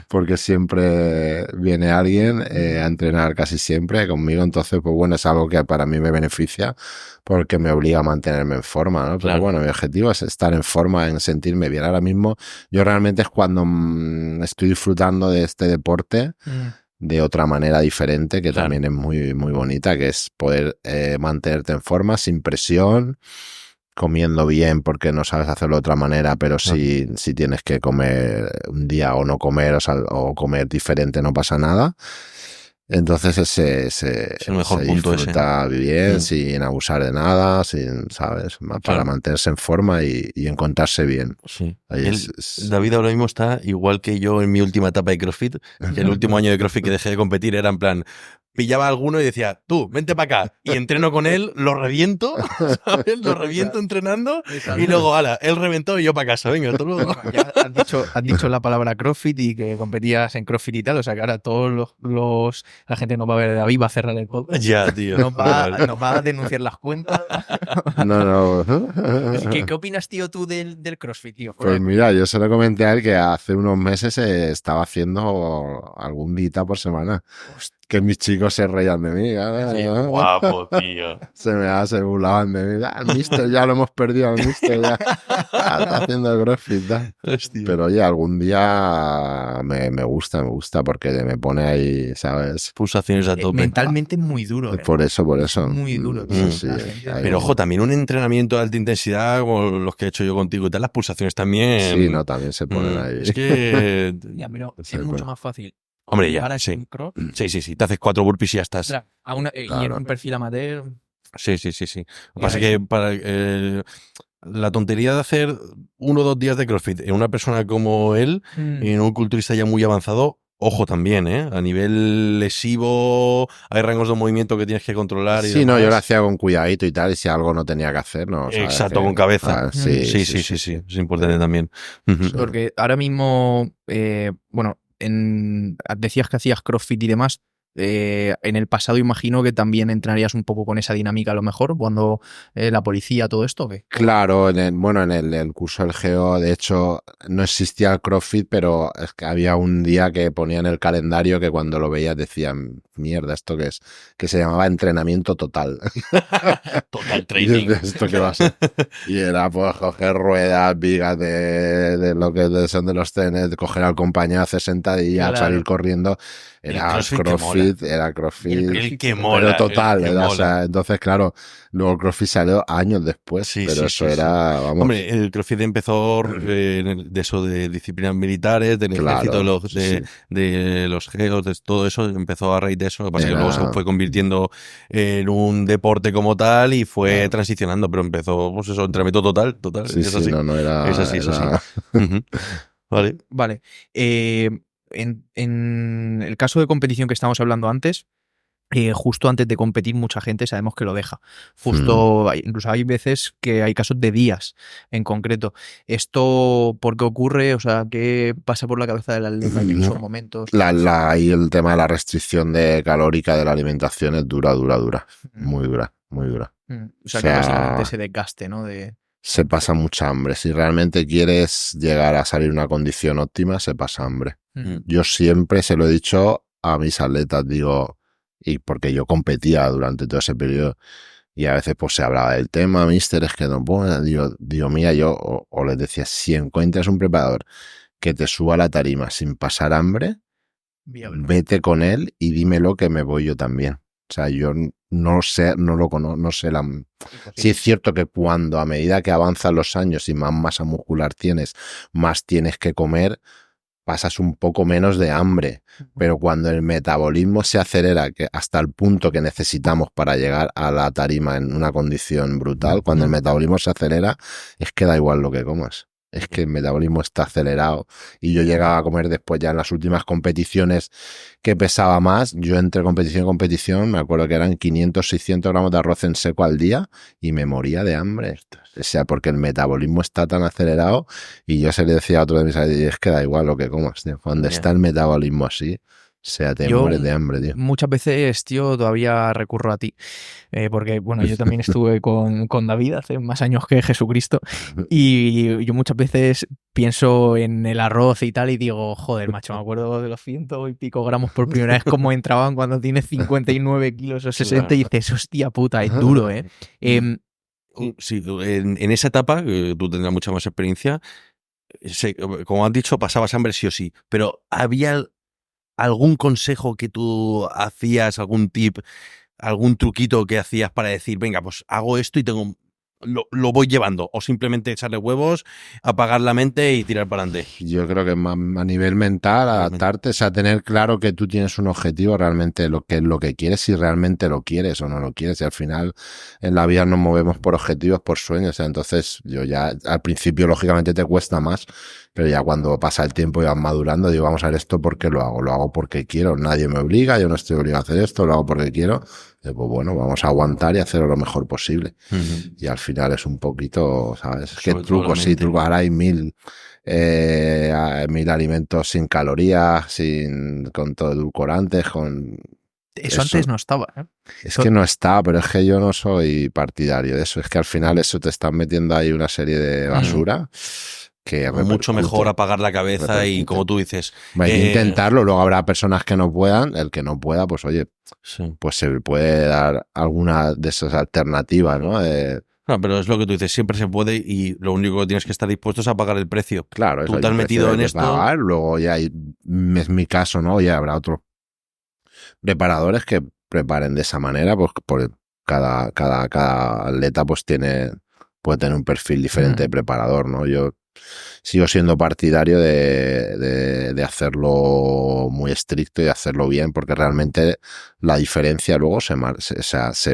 C: porque siempre viene alguien a entrenar casi siempre conmigo. Entonces, pues bueno, es algo que para mí me beneficia porque me obliga a mantenerme en forma, ¿no? Pero
B: Claro.
C: bueno, mi objetivo es estar en forma, en sentirme bien. Ahora mismo, yo realmente es cuando estoy disfrutando de este deporte de otra manera diferente, que
B: Claro.
C: también es muy, muy bonita, que es poder mantenerte en forma, sin presión, comiendo bien porque no sabes hacerlo de otra manera, pero si tienes que comer un día o no comer o comer diferente no pasa nada. Entonces
B: Es el mejor
C: se
B: punto
C: disfruta bien, sin abusar de nada, ¿sabes? Para mantenerse en forma y encontrarse bien.
B: Sí.
C: Ahí
B: David ahora mismo está igual que yo en mi última etapa de CrossFit, que el último año de CrossFit que dejé de competir era en plan, pillaba a alguno y decía, tú, vente para acá, y entreno con él, lo reviento, ¿sabes? Lo reviento entrenando, y luego, ala, él reventó y yo para casa, venga, hasta luego.
A: Ya has dicho la palabra CrossFit y que competías en CrossFit y tal, o sea que ahora todos la gente nos va a ver, David va a cerrar el podcast.
B: Ya, tío.
A: Nos va a denunciar las cuentas.
C: No.
A: ¿Qué opinas, tío, tú del CrossFit, tío?
C: Pues mira, yo se lo comenté a él que hace unos meses estaba haciendo algún día por semana. Que mis chicos se reían de mí.
B: Sí, guapo, tío.
C: Se burlaban de mí. El mister ya lo hemos perdido, el mister ya está haciendo el CrossFit.
B: Hostia.
C: Pero oye, algún día me gusta porque me pone ahí, ¿sabes?
B: Pulsaciones a tope.
A: Mentalmente es muy duro.
C: Por eso.
A: Muy duro. Tío.
C: Sí,
B: pero ojo, también un entrenamiento de alta intensidad como los que he hecho yo contigo y tal, las pulsaciones también.
C: Sí, no, también se ponen ahí.
B: Es que...
A: Ya, pero es mucho más fácil.
B: Hombre, ya,
A: Ahora
B: sí.
A: Sí.
B: Te haces 4 burpees y ya estás.
A: Y en un perfil amateur.
B: Sí. Lo que pasa es que para la tontería de hacer 1 o 2 días de CrossFit en una persona como él y en un culturista ya muy avanzado, Ojo también, ¿eh? A nivel lesivo hay rangos de movimiento que tienes que controlar. Y
C: sí,
B: demás.
C: no, yo lo hacía con cuidadito y tal, y si algo no tenía que hacer, no.
B: Exacto, con cabeza.
C: Sí,
B: Sí. Es importante también.
A: Porque ahora mismo, bueno, decías que hacías CrossFit y demás. En el pasado imagino que también entrarías un poco con esa dinámica a lo mejor, cuando la policía, todo esto, ¿o qué?
C: Claro, en el curso del Geo, de hecho, no existía el CrossFit, pero es que había un día que ponía en el calendario que cuando lo veías decían, mierda, ¿esto qué es? Que se llamaba entrenamiento total.
B: Total training.
C: ¿Esto qué va a ser? Y era pues coger ruedas, vigas de lo que son de los trenes, de coger al compañero, hacer sentadillas,
A: Claro.
C: salir corriendo. Era CrossFit,
B: El que mola.
C: Pero total,
B: el que
C: ¿verdad?
B: mola.
C: O sea, entonces, claro, luego el CrossFit salió años después,
B: Sí,
C: pero
B: sí,
C: eso
B: sí,
C: era, vamos.
B: Hombre, el CrossFit empezó de eso de disciplinas militares, del
C: Claro,
B: ejército,
C: sí.
B: de los geos, de todo eso, empezó a raíz de eso. Lo que pasa es que luego se
C: Era-
B: fue convirtiendo en un deporte como tal y fue
C: Claro.
B: transicionando, pero empezó, pues eso, entrenamiento total.
C: Sí,
B: Es
C: sí,
B: así.
C: no era.
B: Es así.
C: era-
B: Ujú. Vale.
A: Vale. En el caso de competición que estábamos hablando antes, justo antes de competir mucha gente sabemos que lo deja. Justo, incluso hay veces que hay casos de días en concreto. ¿Esto por qué ocurre? O sea, ¿qué pasa por la cabeza del atleta en esos momentos?
C: Ahí el tema de la restricción calórica de la alimentación es dura. Muy dura.
A: O sea, que básicamente ese desgaste, ¿no?
C: Se pasa mucha hambre. Si realmente quieres llegar a salir una condición óptima, se pasa hambre. Yo siempre se lo he dicho a mis atletas, digo, y porque yo competía durante todo ese periodo, y a veces pues se hablaba del tema, mister, es que no puedo, digo, mira, yo o les decía, si encuentras un preparador que te suba a la tarima sin pasar hambre, vete con él y dímelo que me voy yo también. O sea, yo no sé, no lo conozco, no sé la... Sí es cierto que cuando a medida que avanzan los años y más masa muscular tienes, más tienes que comer, pasas un poco menos de hambre. Pero cuando el metabolismo se acelera hasta el punto que necesitamos para llegar a la tarima en una condición brutal, cuando el metabolismo se acelera, es que da igual lo que comas. Es que el metabolismo está acelerado. Y yo llegaba a comer después ya en las últimas competiciones que pesaba más. Yo entre competición y competición me acuerdo que eran 500, 600 gramos de arroz en seco al día y me moría de hambre. O sea, porque el metabolismo está tan acelerado y yo se le decía a otro de mis amigos, es que da igual lo que comas, tío. Cuando está el metabolismo así, o sea, te mueres de hambre, tío.
A: Muchas veces, tío, todavía recurro a ti. Porque, bueno, yo también estuve con David hace más años que Jesucristo. Y yo muchas veces pienso en el arroz y tal y digo, joder, macho, me acuerdo de los 100 y pico gramos por primera vez como entraban cuando tienes 59 kilos o 60 y dices, hostia puta, es duro, ¿eh?
B: Sí, en esa etapa, tú tendrás mucha más experiencia, como has dicho, pasabas hambre sí o sí, pero ¿había algún consejo que tú hacías, algún tip, algún truquito que hacías para decir, venga, pues hago esto y lo voy llevando? O simplemente echarle huevos, apagar la mente y tirar para adelante.
C: Yo creo que más a nivel mental, adaptarte, o sea, tener claro que tú tienes un objetivo, realmente lo que quieres, si realmente lo quieres o no lo quieres. Y al final en la vida nos movemos por objetivos, por sueños. O sea, entonces yo ya al principio lógicamente te cuesta más, pero ya cuando pasa el tiempo y vas madurando, digo, vamos a ver esto porque lo hago porque quiero. Nadie me obliga, yo no estoy obligado a hacer esto, lo hago porque quiero. Pues bueno, vamos a aguantar y hacerlo lo mejor posible. Y al final es un poquito, ¿sabes? ¿Qué trucos? Sí, trucos. Ahora hay 1000 alimentos sin calorías, con todo edulcorantes, con...
A: Eso antes no estaba, ¿eh?
C: Es que no está, pero es que yo no soy partidario de eso. Es que al final eso te están metiendo ahí una serie de basura. Que
B: mucho mejor apagar la cabeza y como tú dices
C: hay que intentarlo, luego habrá personas que no puedan, el que no pueda pues oye, pues se puede dar alguna de esas alternativas, ¿no?
B: No, pero es lo que tú dices, siempre se puede y lo único que tienes que estar dispuesto es a pagar el precio.
C: Claro,
B: tú te has metido en esto.
C: Pagar, luego ya es mi caso, ¿no? Ya habrá otros preparadores que preparen de esa manera, pues por cada atleta pues puede tener un perfil diferente de preparador, ¿no? Yo sigo siendo partidario de hacerlo muy estricto y hacerlo bien, porque realmente la diferencia luego se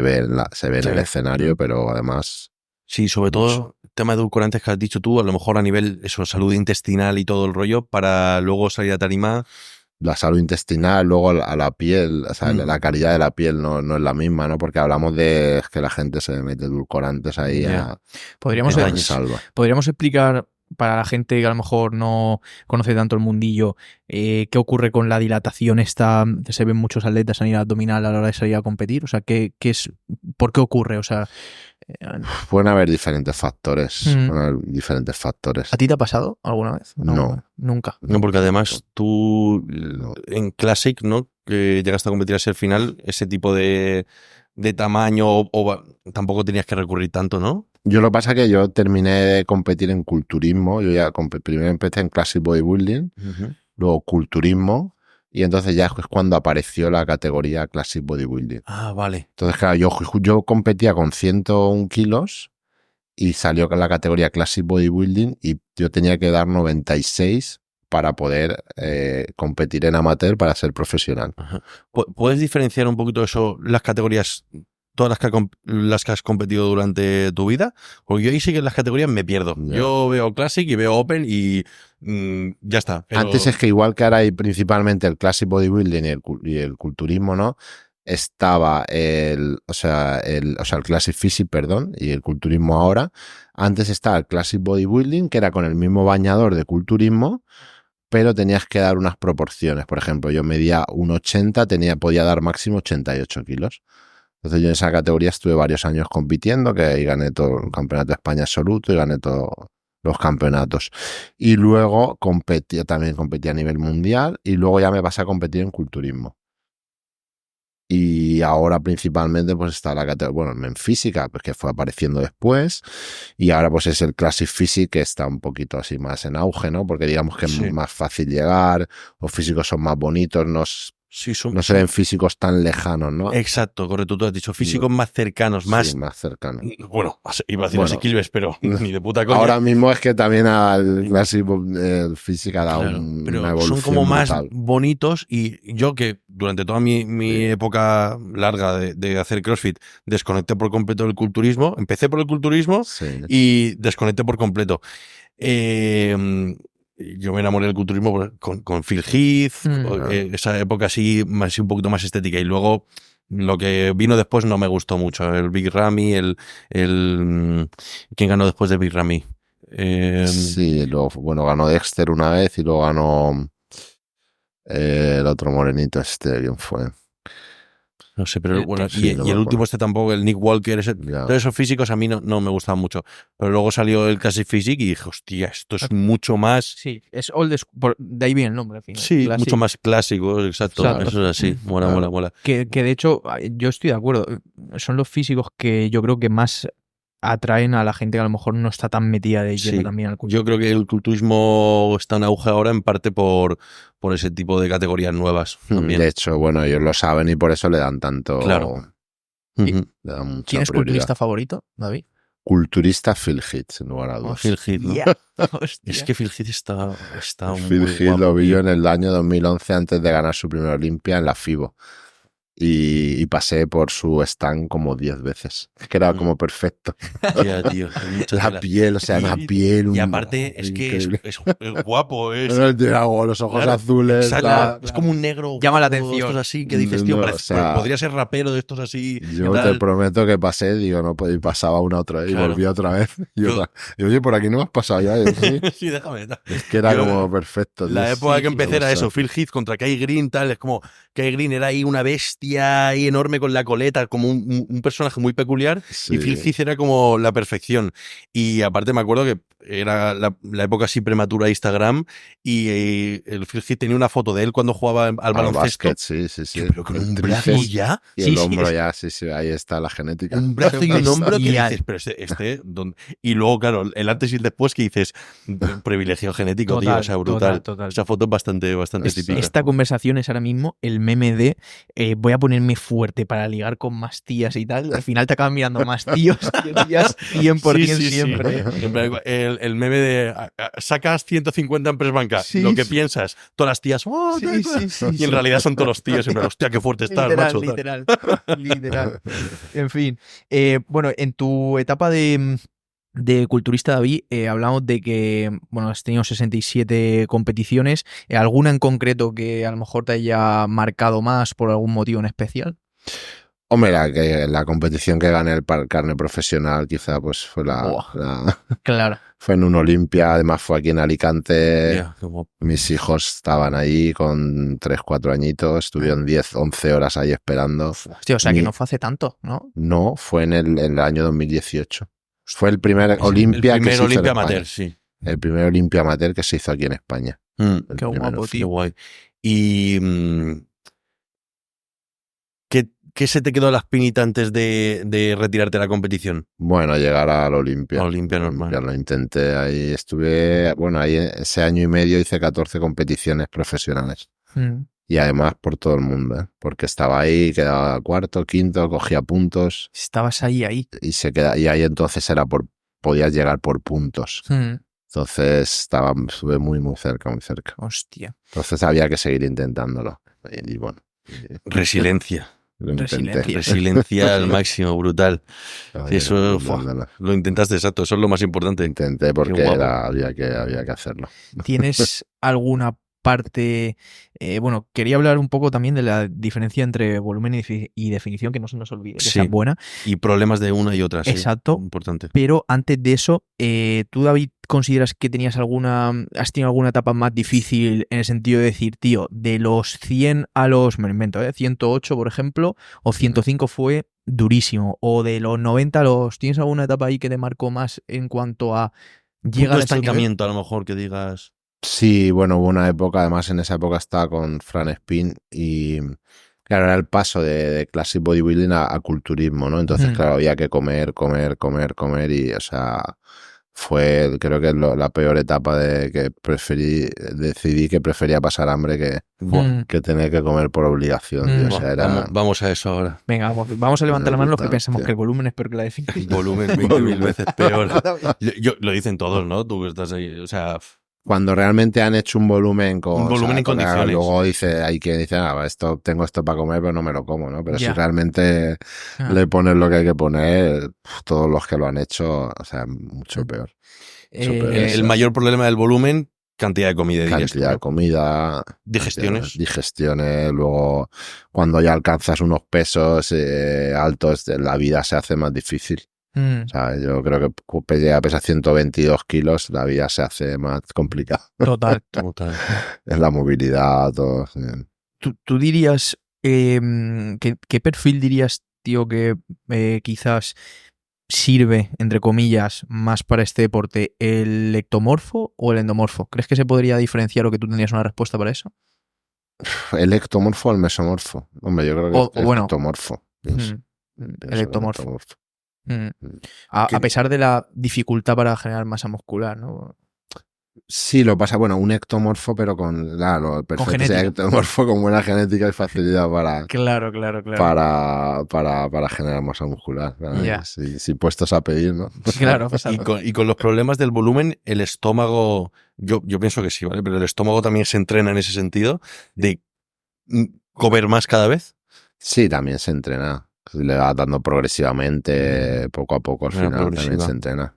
C: ve en el escenario, pero además...
B: Sí, sobre todo el tema de edulcorantes que has dicho tú, a lo mejor a nivel salud intestinal y todo el rollo, para luego salir a tarima,
C: la salud intestinal, luego a la piel, o sea, la calidad de la piel no es la misma, ¿no? Porque hablamos de que la gente se mete edulcorantes ahí
A: Podríamos explicar para la gente que a lo mejor no conoce tanto el mundillo, ¿qué ocurre con la dilatación esta? Se ven muchos atletas a nivel abdominal a la hora de salir a competir. O sea, ¿por qué ocurre? O sea,
C: pueden haber diferentes factores.
A: ¿A ti te ha pasado alguna vez?
C: No.
A: Nunca.
B: No, porque además tú en Classic, ¿no? Que llegaste a competir a ser final, ese tipo de tamaño o tampoco tenías que recurrir tanto, ¿no?
C: Yo lo que pasa es que yo terminé de competir en culturismo. Yo ya primero empecé en Classic Bodybuilding, luego culturismo, y entonces ya es cuando apareció la categoría Classic Bodybuilding.
B: Ah, vale.
C: Entonces, claro, yo competía con 101 kilos y salió la categoría Classic Bodybuilding y yo tenía que dar 96 para poder competir en amateur para ser profesional.
B: Ajá. ¿Puedes diferenciar un poquito eso, las categorías, todas las que has competido durante tu vida? Porque yo ahí sí que en las categorías me pierdo. Yeah. Yo veo Classic y veo Open y ya está. Pero...
C: Antes es que igual que ahora hay principalmente el Classic Bodybuilding y el culturismo, ¿no? Estaba el Classic Physique, perdón, y el culturismo ahora. Antes estaba el Classic Bodybuilding, que era con el mismo bañador de culturismo, pero tenías que dar unas proporciones. Por ejemplo, yo medía 1,80, podía dar máximo 88 kilos. Entonces yo en esa categoría estuve varios años compitiendo, que ahí gané todo el campeonato de España absoluto y gané todos los campeonatos. Y luego competí a nivel mundial y luego ya me pasé a competir en culturismo. Y ahora principalmente pues está la categoría, en física, pues que fue apareciendo después, y ahora pues es el Classic Physique que está un poquito así más en auge, ¿no? Porque digamos que es más fácil llegar, los físicos son más bonitos, no se ven físicos tan lejanos, ¿no?
B: Exacto, correcto, tú has dicho físicos más cercanos, más
C: cercanos.
B: Bueno, iba a decir asequibles, pero ni de puta coña.
C: Ahora mismo es que también al Classic Física da una evolución
B: son como más
C: brutal.
B: Bonitos, y yo que durante toda mi época larga de hacer CrossFit desconecté por completo del culturismo, empecé por el culturismo y desconecté por completo. Yo me enamoré del culturismo con Phil Heath, esa época así un poquito más estética, y luego lo que vino después no me gustó mucho. El Big Ramy, ¿quién ganó después de Big Ramy?
C: Ganó Dexter una vez y luego ganó el otro morenito ¿quién fue?
B: No sé, pero bueno, y el último tampoco, el Nick Walker, todos esos físicos a mí no me gustaban mucho. Pero luego salió el Classic Physique y dije, hostia, esto es mucho más...
A: Sí, es old school, de ahí viene el nombre al final.
B: Sí, Classic. Mucho más clásico, exacto. Eso es así, mola.
A: Que de hecho, yo estoy de acuerdo, son los físicos que yo creo que más atraen a la gente que a lo mejor no está tan metida de lleno también al culturismo.
B: Yo creo que el culturismo está en auge ahora en parte por ese tipo de categorías nuevas también.
C: De hecho, ellos lo saben y por eso le dan tanto...
B: Claro.
C: Le dan mucha
A: ¿Quién es culturista favorito, David?
C: Culturista Phil Heath, sin lugar a dudas.
B: Phil Heath, ¿no? Es que Phil Heath está
C: Phil
B: muy
C: Heath
B: guapo,
C: lo vi yo en el año 2011 antes de ganar su primera Olimpia en la FIBO. Y pasé por su stand como 10 veces. Es que era como perfecto.
B: Ya, tío.
C: La piel, una piel.
B: Y aparte es que es guapo.
C: Los ojos azules.
B: Exacto. Es como un negro.
A: Llama la atención.
B: Estos así que dices, tío, podría ser rapero de estos así.
C: Yo te prometo que pasé, y pasaba una otra vez y volvía otra vez. Y oye, por aquí no me has pasado ya.
B: Sí, déjame.
C: Es que era como perfecto.
B: La época que empecé era eso, Phil Heath contra Kai Green, tal. Es como Kai Green era ahí una bestia ahí enorme con la coleta, como un personaje muy peculiar, y Phil Heath era como la perfección. Y aparte me acuerdo que era la época así prematura de Instagram, y el Phil Heath tenía una foto de él cuando jugaba al baloncesto.
C: Sí.
B: Pero con un brazo ya.
C: Y el hombro ya, ahí está la genética.
B: Un brazo y un hombro que dices, pero y luego, claro, el antes y el después que dices, privilegio genético, tío, o sea, brutal.
A: Total.
B: Esa foto es bastante típica.
A: Esta conversación es ahora mismo el meme de voy a ponerme fuerte para ligar con más tías y tal. Al final te acaban mirando más tíos que tías 100% siempre.
B: El meme de sacas 150 en press banca, lo que piensas, todas las tías, y en realidad son todos los tíos, siempre, hostia, qué fuerte estás, macho.
A: Literal. En fin. Bueno, en tu etapa de de culturista, David, hablamos de que, bueno, has tenido 67 competiciones. ¿Alguna en concreto que a lo mejor te haya marcado más por algún motivo en especial?
C: Hombre, la competición que gané el carne profesional quizá pues fue
A: Claro.
C: fue en un Olimpia, además fue aquí en Alicante.
B: Yeah, qué guapo.
C: Mis hijos estaban ahí con 3, 4 añitos, estuvieron 10, 11 horas ahí esperando.
A: Hostia, o sea que no fue hace tanto, ¿no?
C: No, fue en el año 2018. Fue el primer Olimpia
B: el
C: que se
B: primer
C: hizo
B: Olimpia
C: en España.
B: amateur, sí.
C: El primer Olimpia amateur que se hizo aquí en España. El
A: Qué
C: primero.
A: guapo,
B: Qué
A: tío.
B: guay. Y ¿qué se te quedó a la espinita antes de retirarte de la competición?
C: Bueno, llegar al Olimpia.
B: Olimpia normal.
C: Ya lo intenté, ahí estuve, bueno, ahí ese año y medio hice 14 competiciones profesionales. Y además por todo el mundo, ¿eh? Porque estaba ahí, quedaba cuarto, quinto, cogía puntos.
A: Estabas ahí.
C: Y ahí entonces podías llegar por puntos. Entonces estuve muy, muy cerca, muy cerca.
A: Hostia.
C: Entonces había que seguir intentándolo. Y bueno.
B: Resiliencia.
C: Lo intenté.
B: Resiliencia al máximo, brutal.
C: Había
B: Eso
C: que intentarlo.
B: lo intentaste, exacto. Eso es lo más importante.
C: Intenté porque
B: Qué guapo.
C: había que hacerlo.
A: ¿Tienes alguna parte? Bueno, quería hablar un poco también de la diferencia entre volumen y definición, que no se nos olvide, que
B: Sí.
A: sea buena.
B: Y problemas de una y otra, sí.
A: Exacto.
B: Importante.
A: Pero antes de eso, ¿tú, David, consideras que has tenido alguna etapa más difícil en el sentido de decir, tío, de los 100 a los, me lo invento, 108, por ejemplo, o 105 fue durísimo, o de los 90 a los, ¿tienes alguna etapa ahí que te marcó más en cuanto a
B: Punto
A: llegar
B: de
A: a ese nivel?
B: estancamiento, a lo mejor, que digas.
C: Sí, bueno, hubo una época, además en esa época estaba con Fran Spin y claro, era el paso de Classic Bodybuilding a culturismo, ¿no? Entonces, claro, había que comer y, o sea, fue, creo que la peor etapa de que decidí que prefería pasar hambre que tener que comer por obligación, tío. O sea,
B: Vamos a eso ahora.
A: Venga, vamos a levantar la mano los que pensamos
C: Tío.
A: que el volumen es peor que la definición.
B: Volumen 20.000 veces peor. Lo dicen todos, ¿no? Tú que estás ahí, o sea.
C: Cuando realmente han hecho un volumen
B: en condiciones.
C: Luego hay que dice, tengo esto para comer, pero no me lo como, ¿no? Pero
A: Ya.
C: si realmente le pones lo que hay que poner, todos los que lo han hecho, o sea, mucho peor.
B: El mayor problema del volumen, cantidad de comida.
C: Cantidad de comida. Digestiones. Luego, cuando ya alcanzas unos pesos altos, la vida se hace más difícil. O sea, yo creo que llega a pesar 122 kilos, la vida se hace más complicada.
A: Total.
C: Es la movilidad, todo. Sí.
A: ¿Tú dirías, qué perfil dirías, tío, que quizás sirve, entre comillas, más para este deporte, el ectomorfo o el endomorfo? ¿Crees que se podría diferenciar o que tú tendrías una respuesta para eso?
C: ¿El ectomorfo o el mesomorfo? Hombre, yo creo que el ectomorfo.
A: El ectomorfo. A pesar de la dificultad para generar masa muscular, ¿no?
C: Sí, lo pasa, bueno, un ectomorfo, pero con
A: genética.
C: Ectomorfo con buena genética y facilidad para para generar masa muscular. Claro,
A: Yeah.
C: si puestos a pedir, ¿no?
A: Claro,
B: y con los problemas del volumen, el estómago, yo pienso que sí, ¿vale? Pero el estómago también se entrena en ese sentido de comer más cada vez.
C: Sí, también se entrena. Le va dando progresivamente, poco a poco, al final también se entrena.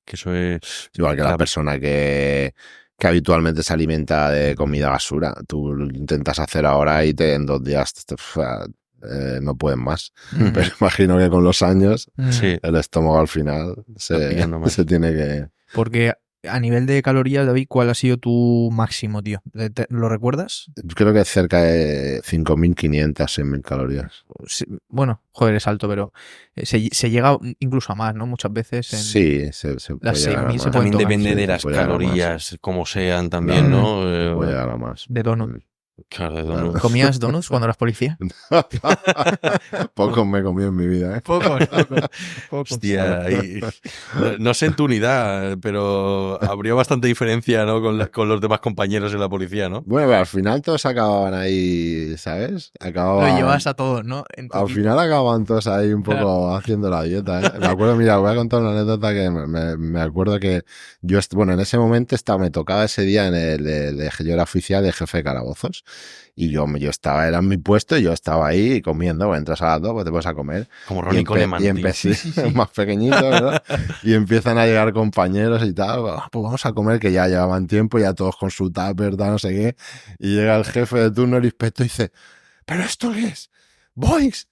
B: Que eso es
C: igual que la persona que habitualmente se alimenta de comida basura. Tú lo intentas hacer ahora y en 2 días no pueden más. Pero imagino que con los años el estómago al final se tiene que...
A: Porque a nivel de calorías, David, ¿cuál ha sido tu máximo, tío? ¿Lo recuerdas?
C: Creo que cerca de 5.500, 6.000 calorías.
A: Sí, bueno, joder, es alto, pero se llega incluso a más, ¿no? Muchas veces.
C: Sí, se
A: las 6.000 se
B: también
A: pueden
B: depende de las calorías, como sean también, ¿no?
C: Puede llegar a más.
A: De donut.
B: Claro, de donuts.
A: ¿Comías donuts cuando eras policía?
C: Pocos me he comido en mi vida, ¿eh?
A: Pocos.
B: Hostia, no sé en tu unidad, pero habría bastante diferencia, ¿no? Con los demás compañeros en la policía, ¿no?
C: Bueno, pero al final todos acababan ahí, ¿sabes?
A: Lo llevas a todos, ¿no?
C: Al final acababan todos ahí un poco haciendo la dieta, ¿eh? Me acuerdo, mira, voy a contar una anécdota que me acuerdo que yo, bueno, en ese momento me tocaba ese día yo era oficial de jefe de calabozos. años. Y yo estaba, era en mi puesto y yo estaba ahí comiendo, pues entras a las 2, pues te vas a comer.
B: Como Ronnie Coleman.
C: Y empecé, más pequeñito, ¿verdad? Y empiezan a llegar compañeros y tal, pues vamos a comer, que ya llevaban tiempo, ya todos con su tupper, no sé qué. Y llega el jefe de turno, el inspector, y dice, ¿pero esto qué es? ¡Boys!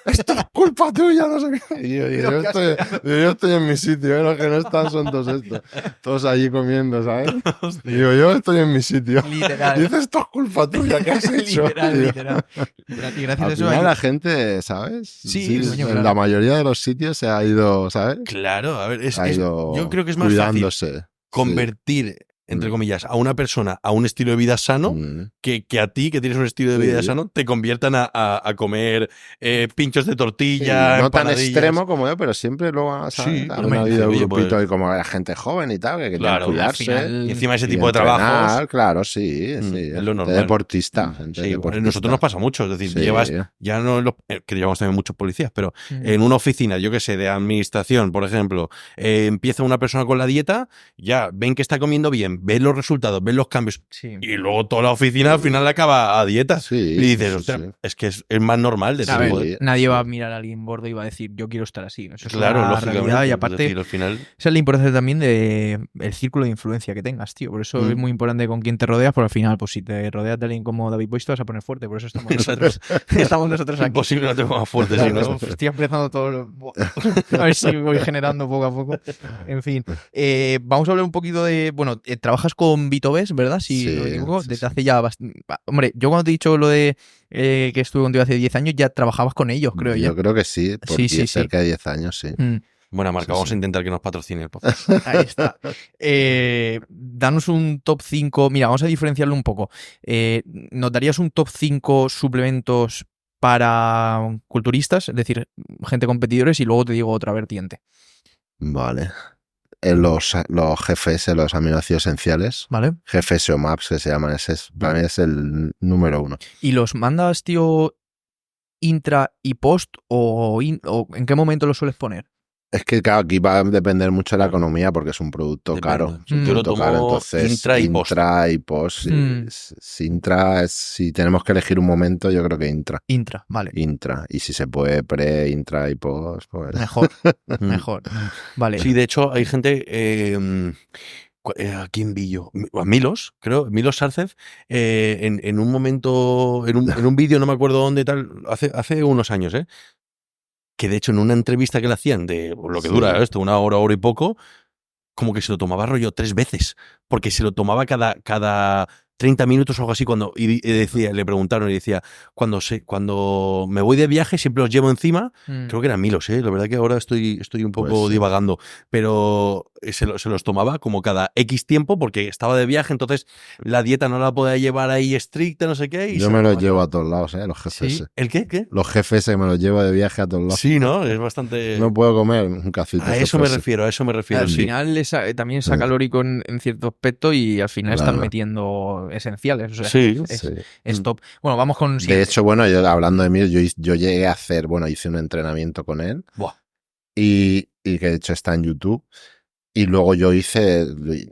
C: Esto es culpa tuya, no sé qué. Y yo estoy en mi sitio, los que no están son todos estos. Todos allí comiendo, ¿sabes? Y yo estoy en mi sitio.
A: Literal.
C: Y dices, esto es culpa tuya, ¿qué has hecho?
A: Literal. Y gracias a
C: Al
A: eso
C: final la gente, ¿sabes?
A: Sí, coño,
C: en
A: claro.
C: la mayoría de los sitios se ha ido, ¿sabes?
B: Claro, a ver,
C: Yo
B: creo que es más
C: cuidándose.
B: fácil convertir, entre comillas, a una persona a un estilo de vida sano que a ti, que tienes un estilo de vida sano, te conviertan a comer pinchos de tortilla,
C: no tan
B: empanadillas.
C: extremo como yo, pero siempre luego
B: Sí,
C: ha habido un
B: oye,
C: grupito
B: pues,
C: y como la gente joven y tal, que
B: claro,
C: tiene que
A: al
C: cuidarse.
A: final,
B: y encima ese
C: y
B: tipo de
C: entrenar,
B: trabajos.
C: claro, sí,
B: Es lo
C: gente
B: normal.
C: deportista.
B: Sí,
C: Gente deportista.
B: a nosotros nos pasa mucho, es decir,
C: Sí.
B: llevas, ya no en que llevamos también muchos policías, pero en una oficina, yo que sé, de administración, por ejemplo, empieza una persona con la dieta, ya ven que está comiendo bien, ven los resultados, ven los cambios,
A: Sí.
B: y luego toda la oficina al final acaba a dieta.
C: Sí,
B: y dices,
C: sí,
B: ostras,
C: sí.
B: es que es más normal de
A: A ver,
B: joder.
A: nadie
C: sí.
A: va a mirar a alguien gordo y va a decir, yo quiero estar así. Eso es
B: Claro,
A: una
B: lógicamente.
A: realidad y
B: Es
A: aparte,
B: decir, al final.
A: esa es la importancia también de el círculo de influencia que tengas, tío. Por eso es muy importante con quién te rodeas, porque al final, pues si te rodeas de alguien como David Boyce, te vas a poner fuerte. Por eso estamos nosotros, estamos nosotros aquí.
B: Imposible no te pongas fuerte, si no.
A: Estoy empezando todo. A ver si voy generando poco a poco. En fin, vamos a hablar un poquito de. Bueno, trabajas con Vitobes, ¿verdad? Si no me equivoco, desde hace ya bastante. Hombre, yo cuando te he dicho lo de que estuve contigo hace 10 años, ya trabajabas con ellos, creo
C: Yo
A: ya.
C: creo que sí, por cerca de 10 años, sí.
B: Buena marca,
C: Sí,
B: vamos
C: sí.
B: a intentar que nos patrocine el podcast.
A: Ahí está. Danos un top 5. Mira, vamos a diferenciarlo un poco. ¿Nos darías un top 5 suplementos para culturistas? Es decir, gente competidores, y luego te digo otra vertiente.
C: Vale. Los GFS, los aminoácidos esenciales,
A: ¿Vale?
C: GFS o MAPS, que se llaman, para mí es el número 1.
A: ¿Y los mandas, tío, intra y post o en qué momento los sueles poner?
C: Es que claro, aquí va a depender mucho de la economía porque es un producto caro. Es un
B: Yo lo
C: producto caro,
B: tomo
C: entonces
B: intra y post.
C: y post. Si tenemos que elegir un momento, yo creo que intra.
A: Intra, vale.
C: Intra. Y si se puede intra y post, pues.
A: Mejor, mejor. Vale.
B: Sí, de hecho, hay gente. ¿A quién vi yo? A Milos, creo, Milos Sarcev, en un momento, en un vídeo, no me acuerdo dónde, tal, hace unos años, que de hecho en una entrevista que le hacían de lo que dura esto, una hora y poco, como que se lo tomaba rollo 3 veces, porque se lo tomaba cada 30 minutos o algo así, y decía, le preguntaron y decía, cuando me voy de viaje siempre los llevo encima. Creo que era Milos, la verdad que ahora estoy un poco divagando, pero se los tomaba como cada X tiempo porque estaba de viaje, entonces la dieta no la podía llevar ahí estricta, no sé qué. Y
C: yo me los llevo a todos lados, los jefes.
A: ¿Sí?
B: ¿El qué? ¿Qué?
C: Los jefes me los llevo de viaje a todos lados.
B: Sí, ¿no? Es bastante...
C: No puedo comer un cacito.
B: A eso me refiero,
A: Al
B: sí.
A: final también es calórico en cierto aspecto y al final están metiendo esenciales. O sea, es top. Bueno, vamos con...
C: De hecho, bueno, yo hablando de mí, yo llegué a hacer, hice un entrenamiento con él.
B: Buah.
C: Y que de hecho está en YouTube. Y luego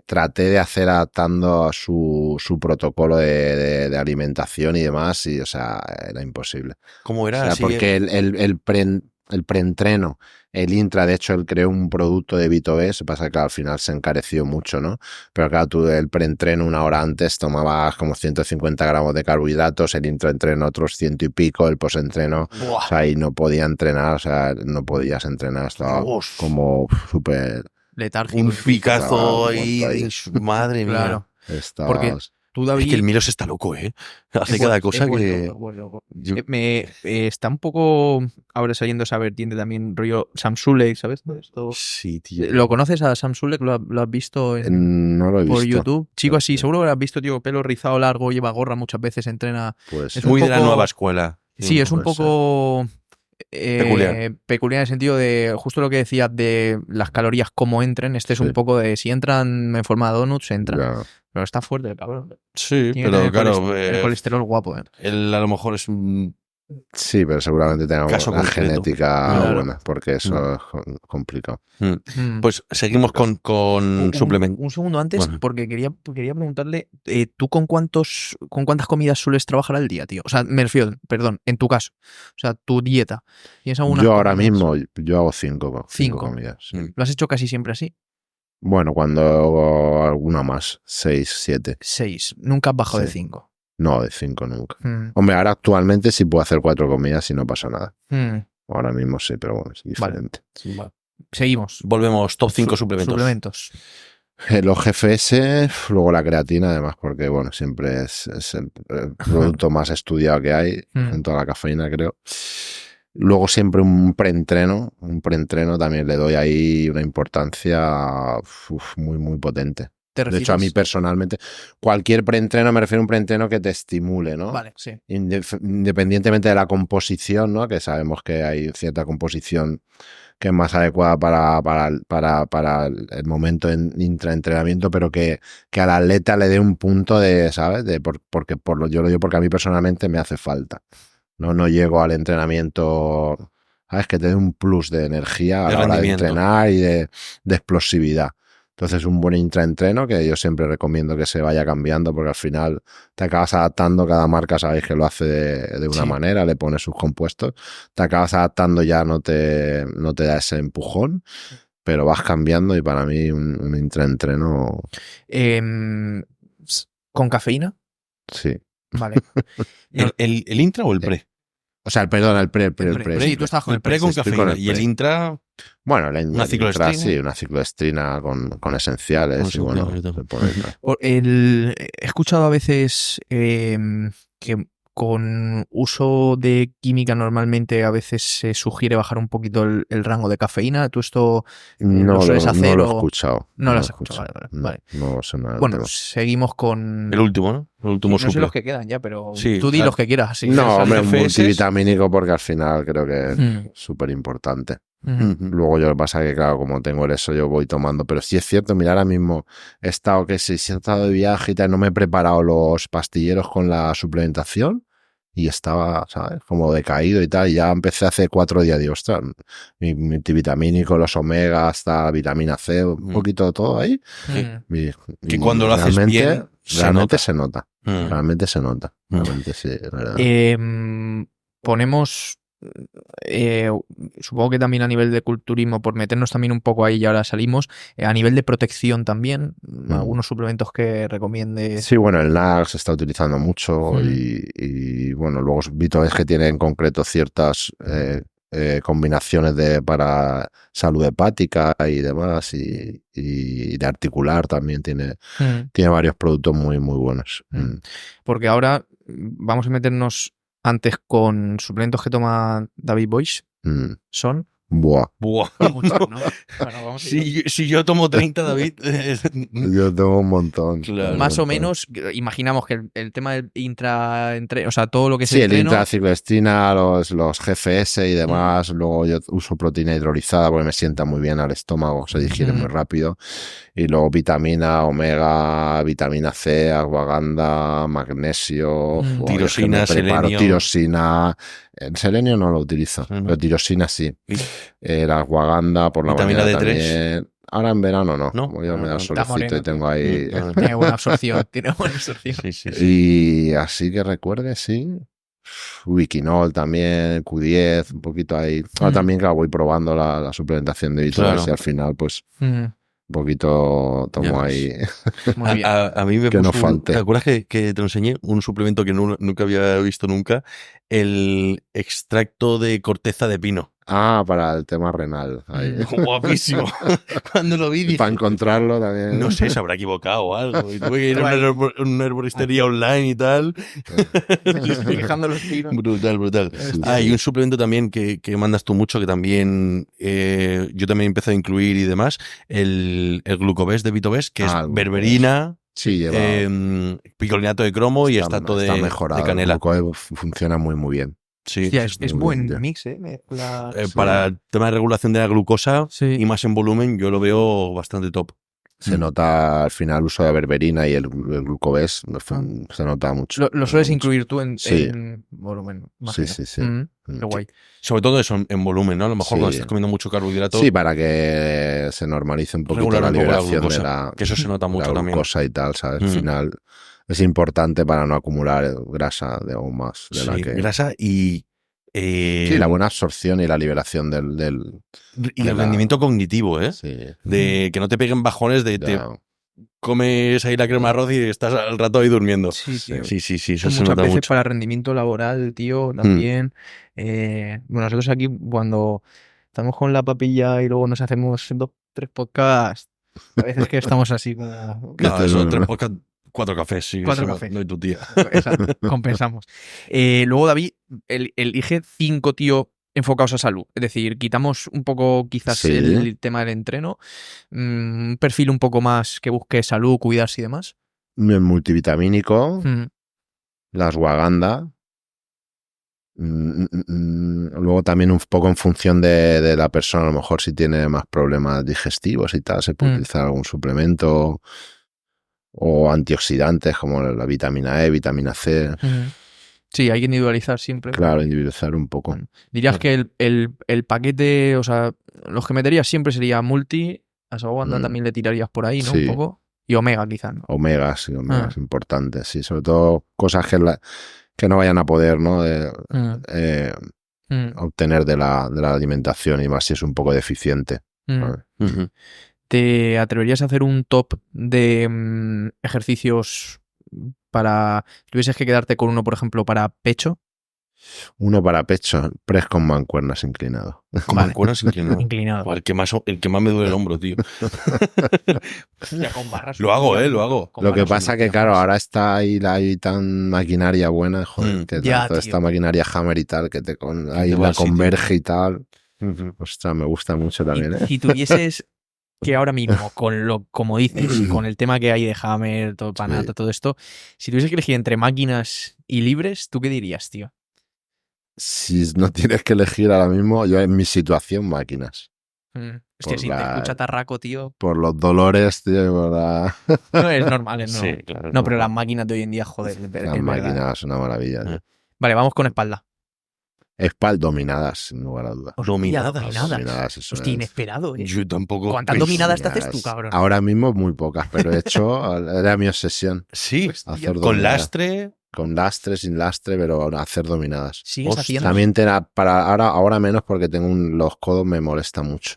C: traté de hacer adaptando a su protocolo de alimentación y demás, y o sea, era imposible.
B: ¿Cómo era?
C: O sea,
B: así
C: porque el preentreno, el intra, de hecho, él creó un producto de Vitobes, pasa que al final se encareció mucho, ¿no? Pero claro, tú el preentreno 1 hora antes tomabas como 150 gramos de carbohidratos, el intraentreno otros 100 y pico, el postentreno, o sea, y no podía entrenar, o sea, no podías entrenar, estaba como súper...
A: letárgico.
B: Un picazo
C: ahí.
B: Madre mía.
A: Claro. Porque tú, David...
B: Es que el Milos está loco, Hace cada cosa que...
A: Me está un poco ahora saliendo esa vertiente también, rollo Sam Sulek, ¿sabes? Esto...
B: Sí, tío.
A: ¿Lo conoces a Sam Sulek? ¿Lo has visto
C: no lo he visto
A: por YouTube? Chico así, seguro que lo has visto, tío, pelo rizado largo, lleva gorra muchas veces, entrena...
C: Pues
B: es muy de la nueva escuela.
A: Sí, es un poco... peculiar en el sentido de justo lo que decías de las calorías como entren. Este es un poco de si entran en forma de donuts, entran.
C: Ya.
A: Pero está fuerte el cabrón.
B: Sí,
A: Tiene
B: pero claro,
A: el colesterol guapo.
B: él a lo mejor es un
C: Sí, pero seguramente tenga
B: Caso
C: una
B: concreto.
C: genética
A: Claro.
C: buena, porque eso es complicado.
B: Pues seguimos con suplementos.
A: Un segundo antes,
B: Bueno.
A: porque quería preguntarle, ¿tú con cuántas comidas sueles trabajar al día, tío? O sea, me refiero, perdón, en tu caso. O sea, tu dieta. ¿Tienes algunas
C: Yo ahora
A: comidas?
C: mismo, yo hago cinco
A: Cinco.
C: comidas. Sí.
A: ¿Lo has hecho casi siempre así?
C: Bueno, cuando hago alguna más, 6, 7.
A: 6. Nunca has bajado de
C: Sí.
A: 5.
C: No, de 5 nunca. Hombre, ahora actualmente sí puedo hacer 4 comidas y no pasa nada. Ahora mismo sí, pero bueno, es diferente.
B: Vale.
A: Seguimos.
B: Volvemos, top 5 suplementos.
C: Los GFS, luego la creatina, además, porque bueno, siempre es el producto más estudiado que hay, junto a la cafeína, creo. Luego siempre un preentreno también le doy ahí una importancia muy, muy potente. De hecho, a mí personalmente, cualquier preentreno, me refiero a un preentreno que te estimule, ¿no?
A: Vale, sí.
C: Independientemente de la composición, ¿no? Que sabemos que hay cierta composición que es más adecuada para el momento en intraentrenamiento, pero que al atleta le dé un punto de, ¿sabes? Yo lo digo porque a mí personalmente me hace falta. No llego al entrenamiento, ¿sabes? Que te dé un plus de energía a la hora de entrenar y de explosividad. Entonces, un buen intraentreno que yo siempre recomiendo que se vaya cambiando, porque al final te acabas adaptando, cada marca sabéis que lo hace de una manera, le pone sus compuestos, te acabas adaptando, ya no te da ese empujón, pero vas cambiando, y para mí un intraentreno...
A: ¿Con cafeína?
C: Sí.
A: Vale.
B: ¿El intra o el pre?
C: O sea, el pre.
A: Sí, tú estás con
B: el pre con cafeína. Y el intra...
C: Bueno,
B: una cicloestrina.
C: Sí, una cicloestrina con esenciales. Y bueno,
A: he escuchado a veces que con uso de química normalmente a veces se sugiere bajar un poquito el rango de cafeína. ¿Tú esto lo sueles hacer?
C: No lo he escuchado.
A: No lo has escuchado. Vale.
C: No sé nada.
A: Bueno, seguimos con...
B: El último, ¿no? El último
A: no sé los que quedan ya, pero
B: sí,
A: tú di los que quieras. Sí.
C: No, hombre, un multivitamínico, porque al final creo que es súper importante. Luego yo lo que pasa es que, claro, como tengo eso, yo voy tomando. Pero sí es cierto, mira, ahora mismo he estado de viaje y tal, no me he preparado los pastilleros con la suplementación y estaba, ¿sabes? Como decaído y tal. Y ya empecé hace 4 días, digo, ostras, mi multivitamínico, los omegas, hasta vitamina C, un poquito de todo ahí.
B: Que cuando lo haces bien,
C: realmente se nota. Realmente se nota. Realmente sí, es verdad.
A: Ponemos... supongo que también a nivel de culturismo, por meternos también un poco ahí y ahora salimos, a nivel de protección también, algunos suplementos que recomiende.
C: Sí, bueno, el NAG se está utilizando mucho y bueno, luego Vitoves que tiene en concreto ciertas combinaciones para salud hepática y demás, y de articular también tiene varios productos muy, muy buenos.
A: Porque ahora vamos a meternos antes con suplementos que toma David Boix. Son...
C: Buah.
A: Muchos, ¿no? Bueno, vamos
B: si yo tomo 30, David...
C: Yo tomo un montón.
B: Claro,
A: más o menos, imaginamos que el tema del o sea, todo lo que
C: sí, el intracicloestrina, los GFS y demás. Luego yo uso proteína hidrolizada porque me sienta muy bien al estómago, se digiere muy rápido. Y luego vitamina, omega, vitamina C, ashwagandha, magnesio,
B: tirosina, selenio.
C: Tirosina. El selenio no lo utilizo, pero tirosina sí. La ashwagandha por la
B: vitamina
C: mañana
B: D3.
C: También. Ahora en verano no. Yo me da solecito y tengo ahí...
A: Tiene buena absorción.
C: Y así que recuerde, sí. Wikinol también, Q10, un poquito ahí. Ahora también, claro, voy probando la suplementación de Vitoves y al final, pues... un poquito tomo ahí.
A: Muy bien.
B: A mí me
C: que
B: puso
C: no falte.
B: ¿Te acuerdas que te lo enseñé? Un suplemento que nunca había visto nunca. El extracto de corteza de pino.
C: Ah, para el tema renal. Ahí.
B: Guapísimo. Cuando lo vi dije,
C: para encontrarlo también.
B: No sé, se habrá equivocado o algo. Y tuve que ir a una herboristería online y tal.
A: Fijando los tiros.
B: Brutal. Y un suplemento también que mandas tú mucho, que también yo también he empezado a incluir y demás, el glucobés de Vitoves, que es berberina,
C: sí, lleva
B: picolinato de cromo y extracto de canela.
C: El glucobés funciona muy, muy bien.
A: Sí, hostia, es buen mix,
B: Para el tema de regulación de la glucosa y más en volumen, yo lo veo bastante top.
C: Se nota al final el uso de berberina y el glucobés, se nota mucho.
A: Lo sueles incluir tú en volumen.
C: Sí, sí, sí.
A: Qué guay.
B: Sobre todo eso en volumen, ¿no? A lo mejor cuando estás comiendo mucho carbohidrato.
C: Sí, para que se normalice un poquito la liberación de la,
B: que eso se nota mucho
C: la glucosa y tal, ¿sabes? Al final es importante para no acumular grasa de aún más. De la que...
B: grasa y...
C: sí, la buena absorción y la liberación
B: y el rendimiento cognitivo, ¿eh?
C: Sí.
B: De que no te peguen bajones de... Te comes ahí la crema de arroz y estás al rato ahí durmiendo.
A: Sí, tío.
B: Sí, eso
A: muchas
B: se nota
A: veces
B: mucho.
A: para rendimiento laboral, tío, también. Bueno, nosotros aquí cuando estamos con la papilla y luego nos hacemos 2-3 podcasts, a veces que estamos así como...
B: No, eso, 3 podcasts, 4 cafés, sí.
A: 4 cafés.
B: No hay tu tía.
A: Exacto, compensamos. Luego David elige 5, tío, enfocados a salud. Es decir, quitamos un poco quizás el tema del entreno, un perfil un poco más que busque salud, cuidarse y demás.
C: El multivitamínico, la ashwagandha. Luego también un poco en función de la persona, a lo mejor si tiene más problemas digestivos y tal, se puede utilizar algún suplemento o antioxidantes como la vitamina E, vitamina C.
A: Sí, hay que individualizar siempre.
C: Claro, individualizar un poco.
A: Dirías que el paquete, o sea, los que meterías siempre sería multi, ashwagandha también le tirarías por ahí, ¿no?
C: Sí.
A: Un poco. Y omega quizá, ¿no?
C: Omegas importantes, sí. Sobre todo cosas que no vayan a poder, ¿no? Obtener de la alimentación y más si es un poco deficiente.
A: ¿Te atreverías a hacer un top de ejercicios para... ¿Tuvieses que quedarte con uno, por ejemplo, para pecho?
C: Uno para pecho, press con mancuernas inclinado.
B: Con mancuernas inclinado.
A: Inclinado.
B: El que más me duele el hombro, tío.
A: Ya con barras.
B: Lo hago, lo hago.
C: Lo que pasa que, claro, ahora está ahí tan maquinaria buena, joder, que toda esta maquinaria Hammer y tal, que ahí la converge y tal. Ostras, me gusta mucho también,
A: Si tuvieses que ahora mismo, como dices, con el tema que hay de Hammer, todo Panata, todo esto, si tuvieses que elegir entre máquinas y libres, ¿tú qué dirías, tío?
C: Si no tienes que elegir ahora mismo, yo en mi situación, máquinas.
A: Hostia, si te escucha tarraco, tío.
C: Por los dolores, tío,
A: No, es normal, es normal.
B: Sí, claro.
A: No, pero las máquinas de hoy en día, joder.
C: Las máquinas son una maravilla. Tío.
A: Vale, vamos con espalda.
C: Espalda dominadas, sin lugar a dudas.
A: Dominadas.
C: Eso
A: hostia,
C: es.
A: inesperado, ¿eh?
B: Yo tampoco.
A: ¿Cuántas dominadas te haces tú, cabrón?
C: Ahora mismo muy pocas, pero he hecho, era mi obsesión.
B: Sí,
C: hacer
B: con lastre.
C: Con lastre, sin lastre, pero hacer dominadas.
A: ¿Sigues haciendo?
C: También ahora menos porque tengo los codos me molesta mucho.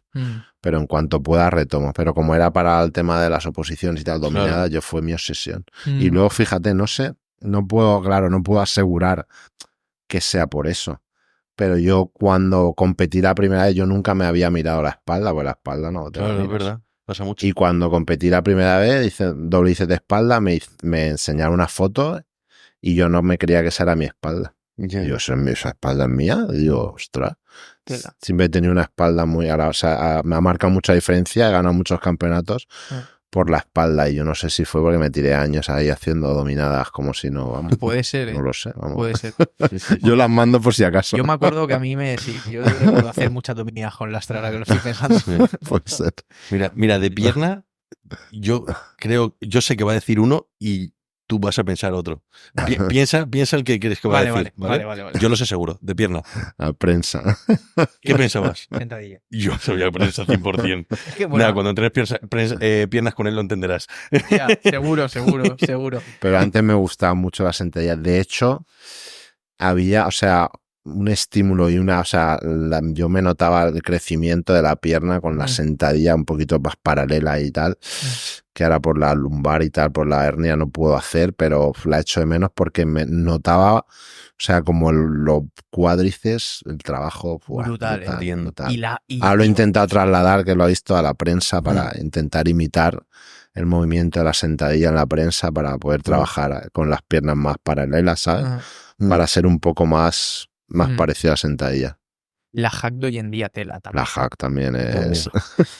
C: Pero en cuanto pueda retomo. Pero como era para el tema de las oposiciones y tal, dominadas, yo fue mi obsesión. Y luego, fíjate, no puedo asegurar que sea por eso. Pero yo cuando competí la primera vez, yo nunca me había mirado la espalda, pues la espalda no.
B: Claro, es verdad. Pasa mucho.
C: Y cuando competí la primera vez, doble bíceps de espalda, me enseñaron una foto y yo no me creía que esa era mi espalda. Yo, esa espalda es mía. Y digo, ostras. Siempre he tenido una espalda muy... O sea, me ha marcado mucha diferencia, he ganado muchos campeonatos por la espalda. Y yo no sé si fue porque me tiré años ahí haciendo dominadas como si no... Vamos,
A: puede ser,
C: no lo sé. Vamos.
A: Puede ser.
C: Yo las mando por si acaso.
A: Yo me acuerdo que a mí yo puedo hacer muchas dominadas con lastre ahora que lo estoy pensando.
C: Puede ser.
B: Mira, de pierna, yo sé que va a decir uno y tú vas a pensar otro. Piensa el que crees que va a decir. Vale. Yo lo sé seguro, de pierna.
C: La prensa.
B: ¿Qué pensabas?
A: Sentadilla.
B: Yo sabía prensa 100%.
A: Es que, bueno,
B: nada, cuando entrenes piernas con él lo entenderás.
A: Ya, seguro.
C: Pero antes me gustaba mucho la sentadilla. De hecho, había, un estímulo y yo me notaba el crecimiento de la pierna con la sentadilla un poquito más paralela y tal, que ahora por la lumbar y tal, por la hernia no puedo hacer, pero la echo de menos porque me notaba, como los cuádriceps, el trabajo
A: brutal.
C: Ahora lo he intentado trasladar, que lo he visto a la prensa para intentar imitar el movimiento de la sentadilla en la prensa para poder trabajar con las piernas más paralelas, ¿sabes? Para ser un poco más parecida a la sentadilla.
A: La hack de hoy en día tela también.
C: La hack también es...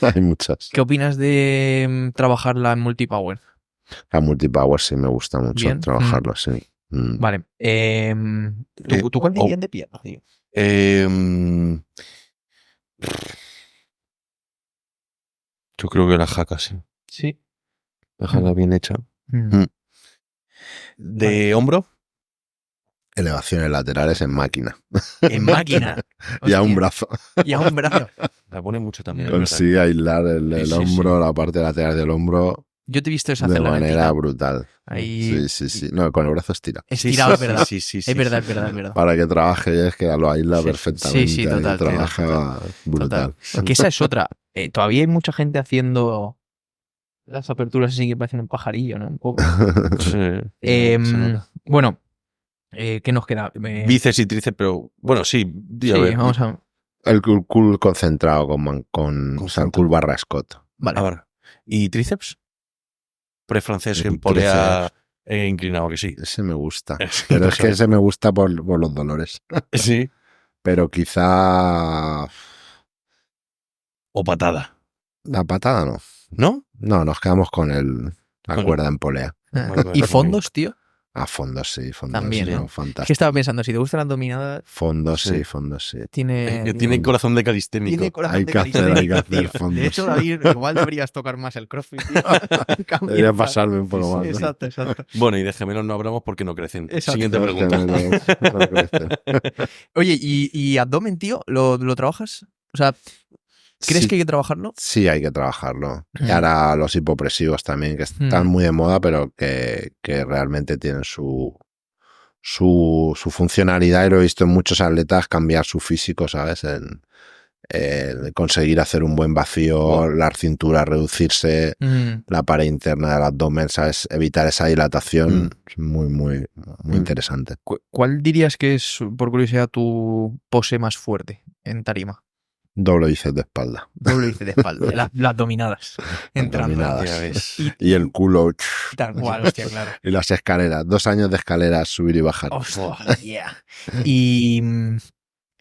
C: Hay muchas.
A: ¿Qué opinas de trabajarla en multipower?
C: La multipower sí me gusta mucho. Bien. Trabajarlo, sí.
A: Vale. ¿Tú cuál dirías de pierna, tío?
B: Yo creo que la hack sí.
A: Sí.
B: Dejarla bien hecha.
A: Mm.
B: ¿De hombro?
C: Elevaciones laterales en máquina.
A: En máquina.
C: Y a un
A: Hostia.
C: brazo.
A: Y a un brazo.
B: La pone mucho también. es verdad.
C: Consigue aislar el
B: Sí,
C: hombro, la parte lateral del hombro,
A: Yo te he visto esa
C: de
A: hacer la
C: manera
A: mentira.
C: brutal.
A: Ahí
C: Sí. No, con el brazo estira.
A: estirado, es verdad.
B: Sí.
A: Es verdad, es verdad, es verdad.
C: Para que trabaje, es que lo aísla
A: Sí.
C: perfectamente.
A: Sí, total,
C: ahí trabaja
A: total.
C: brutal.
A: Que esa es otra. Todavía hay mucha gente haciendo las aperturas así que parecen un pajarillo, ¿no? Un poco.
B: Sí.
A: Eh,
B: Se nota.
A: bueno, ¿qué nos queda?
B: Bíceps y tríceps, pero bueno, sí.
A: Sí,
B: A ver.
A: vamos a...
C: El cool concentrado con o sea, el cool barra Scott.
A: Vale.
B: A ver. ¿Y tríceps? Pre-francés
C: El
B: en polea inclinado, que sí.
C: Ese me gusta.
B: Sí,
C: Pero
B: pues
C: es que ese me gusta por los dolores.
B: Sí.
C: Pero quizá
B: O patada.
C: la patada no.
B: ¿No?
C: No, nos quedamos con la
B: Con-
C: cuerda en polea.
B: Vale,
A: ¿Y fondos, tío?
C: A fondos sí, fondos
A: También,
C: sí,
A: ¿eh?
C: no,
A: Es
C: fantástico.
A: que estaba pensando, si te gustan las dominadas,
C: Fondos
B: Sí.
C: sí, fondos sí.
B: Tiene corazón de calisténico.
A: Tiene corazón
C: Hay
A: de
C: que hacer
A: calisténico, tío.
C: fondos.
A: De hecho, David, igual deberías tocar más el crossfit, tío.
C: Debería pasarme un poco más. ¿no?
A: Exacto, exacto.
B: Bueno, y de gemelos no hablamos porque no crecen.
A: Exacto.
B: Siguiente
C: Los
B: pregunta.
C: gemelos, no crecen.
A: Oye, ¿y abdomen, tío? ¿Lo trabajas? O sea, ¿crees
C: Sí,
A: que hay que trabajarlo?
C: sí, hay que trabajarlo. Y
A: Mm.
C: ahora los hipopresivos también, que están
A: Mm.
C: muy de moda, pero que realmente tienen su funcionalidad, y lo he visto en muchos atletas cambiar su físico, ¿sabes? En conseguir hacer un buen vacío,
B: Wow.
C: la cintura reducirse, la pared interna del abdomen, ¿sabes? Evitar esa dilatación. Es muy interesante.
A: ¿Cuál dirías que es, por curiosidad, tu pose más fuerte en tarima?
C: Doble bíceps de espalda.
A: Doble bíceps de espalda. Las dominadas. Entrando.
C: Dominadas.
B: Ya ves.
C: Y el culo.
A: Tal cual, hostia, claro.
C: Y las escaleras. 2 años de escaleras, subir y bajar.
A: Hostia. Y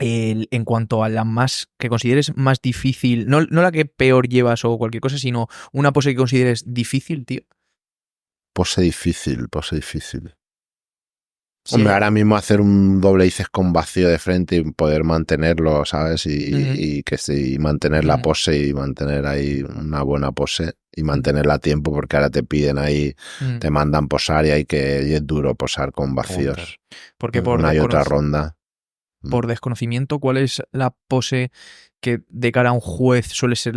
A: en cuanto a la más que consideres más difícil, no la que peor llevas o cualquier cosa, sino una pose que consideres difícil, tío.
C: Pose difícil.
A: Sí.
C: Hombre, ahora mismo hacer un doble bíceps con vacío de frente y poder mantenerlo, ¿sabes? Y mantener la pose y mantener ahí una buena pose y mantenerla a tiempo, porque ahora te piden ahí, te mandan posar y es duro posar con vacíos.
A: Porque por
C: Una y otra ronda.
A: Por desconocimiento, ¿cuál es la pose que de cara a un juez suele ser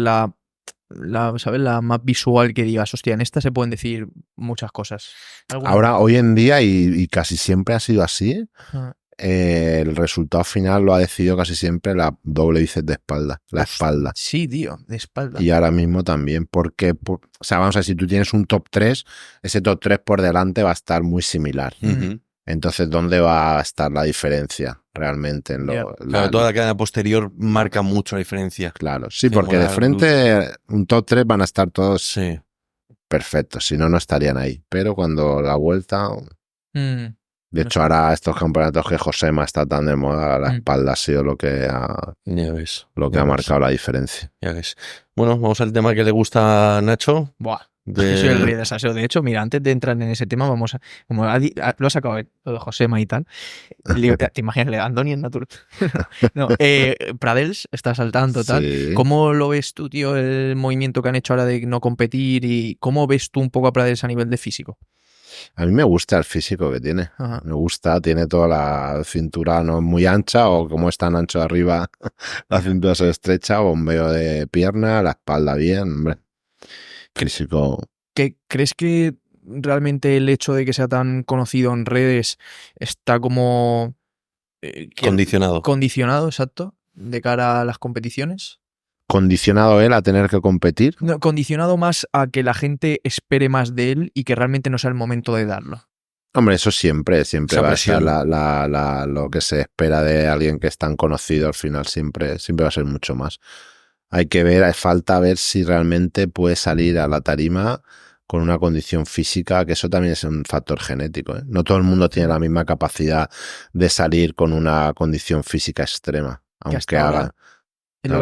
A: ¿sabes? La más visual que digas, hostia, en esta se pueden decir muchas cosas?
C: Ahora, hoy en día, y casi siempre ha sido así,
A: Ajá.
C: el resultado final lo ha decidido casi siempre la doble bíceps de espalda, la espalda.
A: Sí, tío, de espalda.
C: Y ahora mismo también, porque, o sea, vamos a ver, si tú tienes un top 3, ese top 3 por delante va a estar muy similar.
B: Ujú.
C: Entonces, ¿dónde va a estar la diferencia realmente? En
B: Claro, toda la cadena posterior marca mucho la diferencia.
C: Claro, sí,
B: Sí,
C: porque de
B: molar,
C: frente un top 3 van a estar todos
B: Sí.
C: perfectos, si no, no estarían ahí. Pero cuando la vuelta...
A: Mm.
C: De hecho, ahora estos campeonatos que Josema está tan de moda, la
A: Mm.
C: espalda ha sido lo que ha
B: Ya ves.
C: marcado la diferencia.
B: Ya ves. Bueno, vamos al tema que le gusta a Nacho.
A: Buah. Yo soy el rey de salseo. De hecho, mira, antes de entrar en ese tema, vamos a. Como lo has sacado lo de Josema y tal. ¿Te imaginas? Andoni en Natur. No, Pradels está saltando, tal.
C: Sí.
A: ¿Cómo lo ves tú, tío, el movimiento que han hecho ahora de no competir? ¿Y cómo ves tú un poco a Pradels a nivel de físico?
C: A mí me gusta el físico que tiene.
A: Ajá.
C: Me gusta, tiene toda la cintura no muy ancha, o como es tan ancho arriba, la cintura se estrecha, bombeo de pierna, la espalda bien, hombre. Físico.
A: ¿Crees que realmente el hecho de que sea tan conocido en redes está como
B: Condicionado.
A: condicionado, exacto, de cara a las competiciones?
C: Condicionado él a tener que competir.
A: No, condicionado más a que la gente espere más de él y que realmente no sea el momento de darlo.
C: Hombre, eso siempre
B: Esa
C: va a estar
B: presión.
C: lo que se espera de alguien que es tan conocido, al final siempre va a ser mucho más. Hay que ver, falta ver si realmente puede salir a la tarima con una condición física, que eso también es un factor genético, ¿eh? No todo el mundo tiene la misma capacidad de salir con una condición física extrema, aunque haga.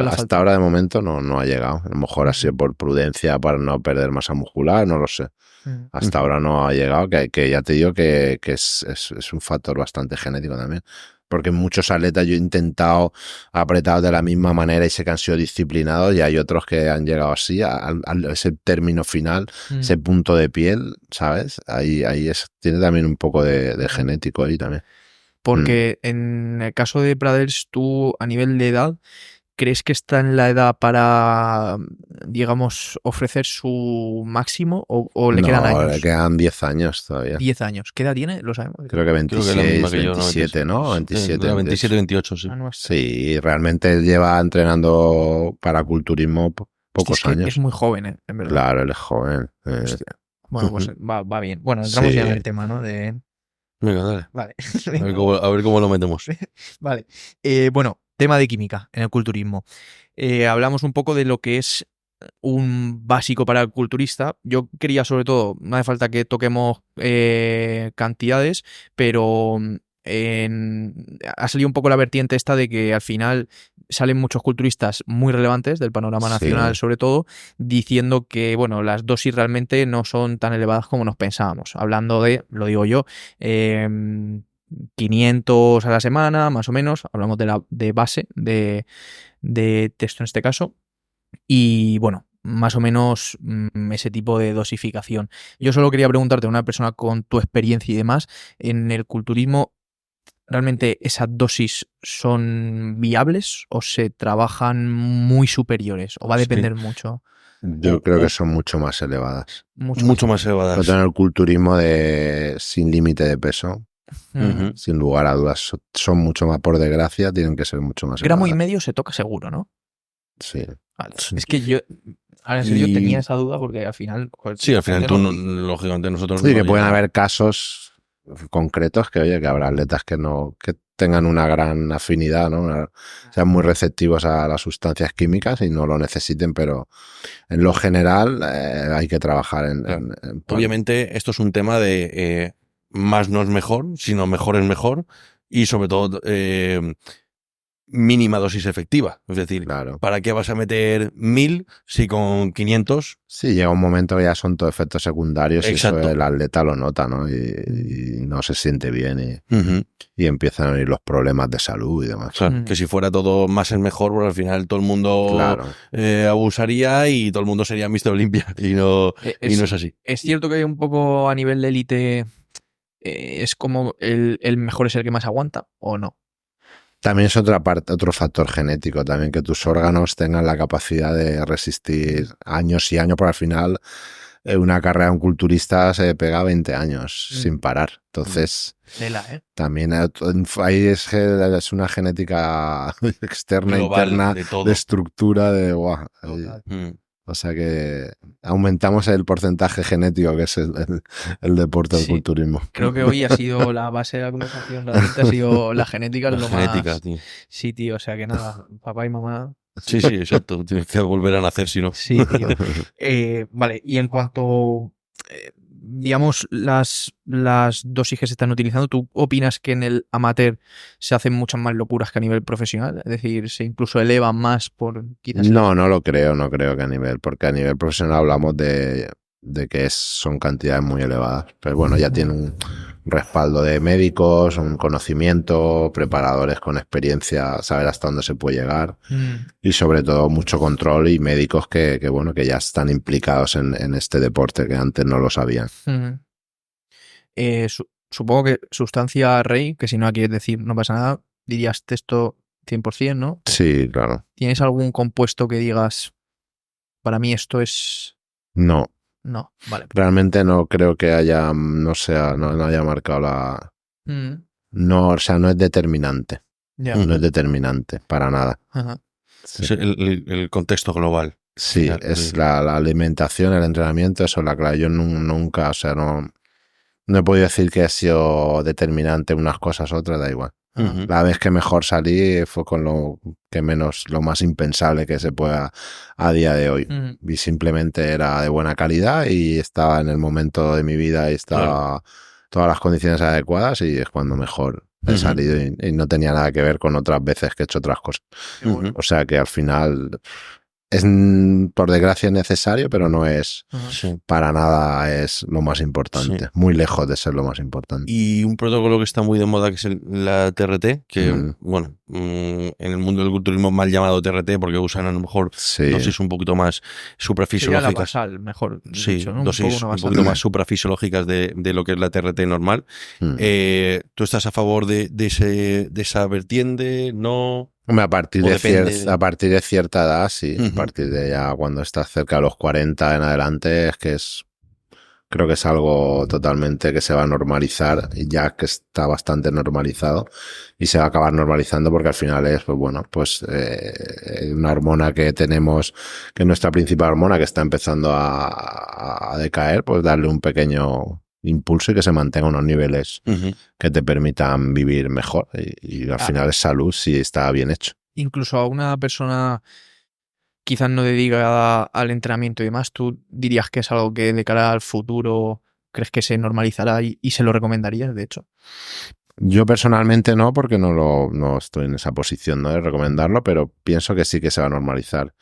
C: Hasta ahora de momento no ha llegado. A lo mejor ha sido por prudencia, para no perder masa muscular, no lo sé. Hasta ahora no ha llegado, que ya te digo que es un factor bastante genético también. Porque muchos atletas yo he intentado apretar de la misma manera y sé que han sido disciplinados, y hay otros que han llegado así a ese término final, ese punto de piel, ¿sabes? Ahí tiene también un poco de genético ahí también.
A: Porque en el caso de Pradels, tú a nivel de edad, ¿crees que está en la edad para, digamos, ofrecer su máximo o le quedan años?
C: Le quedan 10 años todavía.
A: 10 años. ¿Qué edad tiene? Lo sabemos.
C: Creo que 26,
B: Creo que es la misma que yo,
C: 27, ¿no? 27,
B: 27, 28, sí.
A: Ah, no, está.
C: Sí, realmente él lleva entrenando para culturismo pocos
A: Hostia, es que
C: años.
A: es muy joven, en verdad.
C: Claro, él es joven.
A: Hostia. Bueno, pues va bien. Bueno, entramos
C: Sí.
A: ya en el tema, ¿no?
B: Venga, dale.
A: Vale.
B: A ver cómo lo metemos.
A: Vale. Bueno, tema de química en el culturismo. Hablamos un poco de lo que es un básico para el culturista. Yo quería, sobre todo, no hace falta que toquemos cantidades, pero ha salido un poco la vertiente esta de que al final salen muchos culturistas muy relevantes del panorama nacional, sobre todo, diciendo que, bueno, las dosis realmente no son tan elevadas como nos pensábamos. Hablando de, lo digo yo, 500 a la semana, más o menos. Hablamos de base, de texto en este caso. Y bueno, más o menos ese tipo de dosificación. Yo solo quería preguntarte a una persona con tu experiencia y demás, en el culturismo, ¿realmente esas dosis son viables o se trabajan muy superiores? ¿O va a depender mucho?
C: Yo creo que son mucho más elevadas.
B: Mucho más elevadas.
C: Sobre todo en el culturismo sin límite de peso, sin lugar a dudas, son mucho más, por desgracia, tienen que ser mucho más
A: Gramo
C: elevadas.
A: y medio se toca seguro, ¿no?
C: Sí.
A: Vale. Es que yo, ahora en serio, tenía esa duda porque al final... Joder,
B: Sí, al final tú, lógicamente, nosotros...
C: Sí,
B: no
C: que pueden
B: llegamos.
C: haber casos concretos que, oye, que habrá atletas que tengan una gran afinidad, ¿no? Sean muy receptivos a las sustancias químicas y no lo necesiten, pero en lo general hay que trabajar en
B: Obviamente, esto es un tema de más no es mejor, sino mejor es mejor, y sobre todo mínima dosis efectiva. Es decir,
C: Claro.
B: ¿para qué vas a meter 1000 si con 500?
C: Sí, llega un momento que ya son todos efectos secundarios.
B: Exacto.
C: Y eso el atleta lo nota, ¿no? Y no se siente bien
B: Uh-huh.
C: y empiezan a venir los problemas de salud y demás.
B: Claro, que si fuera todo más es mejor, pues al final todo el mundo
C: Claro.
B: abusaría y todo el mundo sería Mr. Olympia, y no es así.
A: Es cierto que hay un poco a nivel de élite, es como el mejor es el que más aguanta, ¿o no?
C: También es otro factor genético, también que tus órganos tengan la capacidad de resistir años y años, porque al final una carrera de un culturista se pega 20 años sin parar. Entonces, también ahí es una genética externa,
B: global,
C: interna, de estructura, de guau. O sea que aumentamos el porcentaje genético, que es el deporte del culturismo.
A: Creo que hoy ha sido la base de la conversación, realmente ha sido la genética.
B: La genética, tío.
A: Sí, tío, o sea que nada, papá y mamá...
B: Sí, exacto, tienes que volver a nacer si no.
A: Sí, tío. Vale, y en cuanto... digamos, las dosis que se están utilizando, ¿tú opinas que en el amateur se hacen muchas más locuras que a nivel profesional? Es decir, ¿se incluso elevan más por quizás?
C: No lo creo, no creo que a nivel, porque a nivel profesional hablamos de que son cantidades muy elevadas. Pero bueno, ya tiene un respaldo de médicos, un conocimiento, preparadores con experiencia, saber hasta dónde se puede llegar y sobre todo mucho control y médicos que bueno, que ya están implicados en este deporte que antes no lo sabían.
A: Supongo que sustancia rey, que si no la quieres decir no pasa nada, dirías texto 100%, ¿no?
C: Sí, claro.
A: ¿Tienes algún compuesto que digas, para mí esto es...?
C: No.
A: No, vale.
C: Realmente no creo que haya, no haya marcado la... No, o sea, no es determinante.
A: Yeah.
C: No es determinante, para nada.
A: Ajá.
B: Sí. Es el contexto global.
C: Sí, es la alimentación, el entrenamiento, eso es la clave. Yo nunca, o sea, no he podido decir que ha sido determinante unas cosas, otras, da igual. La vez que mejor salí fue con lo más impensable que se pueda a día de hoy. Y simplemente era de buena calidad y estaba en el momento de mi vida y estaba todas las condiciones adecuadas y es cuando mejor he salido y no tenía nada que ver con otras veces que he hecho otras cosas. O sea que al final por desgracia, necesario, pero no es
B: Sí.
C: para nada es lo más importante.
B: Sí.
C: Muy lejos de ser lo más importante.
B: Y un protocolo que está muy de moda, que es la TRT, que,
C: Mm.
B: en el mundo del culturismo mal llamado TRT, porque usan a lo mejor
C: Sí.
B: dosis un poquito más
A: Sería la
B: suprafisiológicas.
A: basal, mejor
B: Sí,
A: dicho, ¿no?
B: dosis
A: una
B: un
A: basal.
B: poquito más suprafisiológicas de lo que es la TRT normal.
C: Mm.
B: ¿Tú estás a favor de esa vertiente? ¿No?
C: Hombre, a partir
B: O
C: de,
B: depende de-
C: a partir de cierta edad, sí.
B: Ujú.
C: A partir de ya cuando estás cerca de los 40 en adelante, creo que es algo totalmente que se va a normalizar, y ya que está bastante normalizado, y se va a acabar normalizando porque al final es, pues bueno, pues una hormona que tenemos, que es nuestra principal hormona, que está empezando a decaer, pues darle un pequeño impulso y que se mantenga unos niveles
B: Ujú.
C: que te permitan vivir mejor, y al final es salud si está bien hecho.
A: Incluso a una persona quizás no dedicada al entrenamiento y demás, ¿tú dirías que es algo que de cara al futuro crees que se normalizará y se lo recomendarías, de hecho?
C: Yo personalmente no, porque no estoy en esa posición, ¿no?, de recomendarlo, pero pienso que sí que se va a normalizar.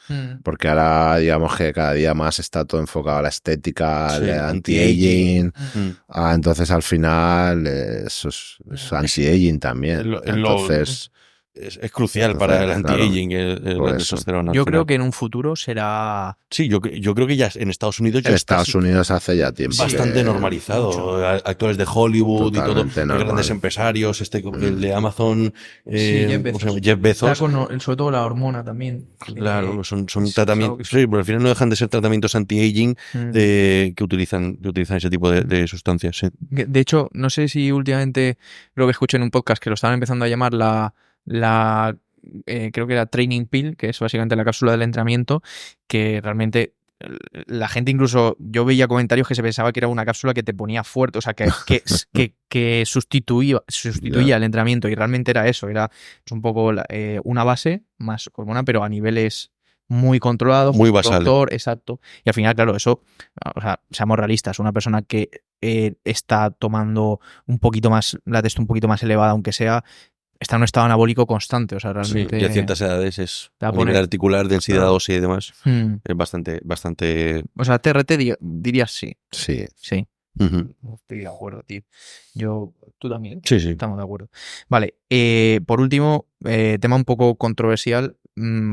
C: Porque ahora, digamos que cada día más está todo enfocado a la estética,
B: Sí,
C: al anti-aging.
B: Mm.
C: Entonces, al final, eso es anti-aging también. Entonces,
B: Es crucial para el anti-aging, la
C: por eso.
B: testosterona. al
A: Yo
B: final.
A: creo que en un futuro será...
B: Sí, yo creo que ya en Estados Unidos ya
C: en
B: está
C: Estados Unidos hace ya tiempo.
B: bastante
C: que-
B: normalizado.
A: mucho.
B: Actores de Hollywood
C: Totalmente
B: y todo,
C: normal.
B: grandes empresarios, el de Amazon,
A: Sí, Jeff
B: ¿cómo se llama?
A: Bezos.
B: Jeff Bezos.
A: Está con, sobre todo la hormona también.
B: Claro, son
A: es algo
B: tratamientos.
A: que-
B: Sí, pero al final no dejan de ser tratamientos anti-aging que utilizan ese tipo de sustancias. Sí.
A: De hecho, no sé si últimamente, creo que escuché en un podcast que lo estaban empezando a llamar creo que era Training Pill, que es básicamente la cápsula del entrenamiento, que realmente la gente, incluso yo veía comentarios que se pensaba que era una cápsula que te ponía fuerte, o sea, que sustituía el entrenamiento, y realmente era eso, era un poco una base más hormona, pero a niveles muy controlados,
B: Muy
A: con un
B: basal.
A: doctor, exacto. Y al final, claro, eso, o sea, seamos realistas, una persona que está tomando un poquito más, la testo un poquito más elevada, aunque sea, está en un estado anabólico constante, o sea, realmente...
B: Sí, y a ciertas edades es
A: te va a
B: a nivel
A: poner-
B: articular, densidad
A: Claro.
B: ósea y demás, es bastante...
A: O sea, TRT dirías sí.
C: Sí.
A: Sí.
B: Ujú.
A: Estoy de acuerdo, tío. Tú también.
B: Sí, sí.
A: Estamos de acuerdo. Vale, por último, tema un poco controversial.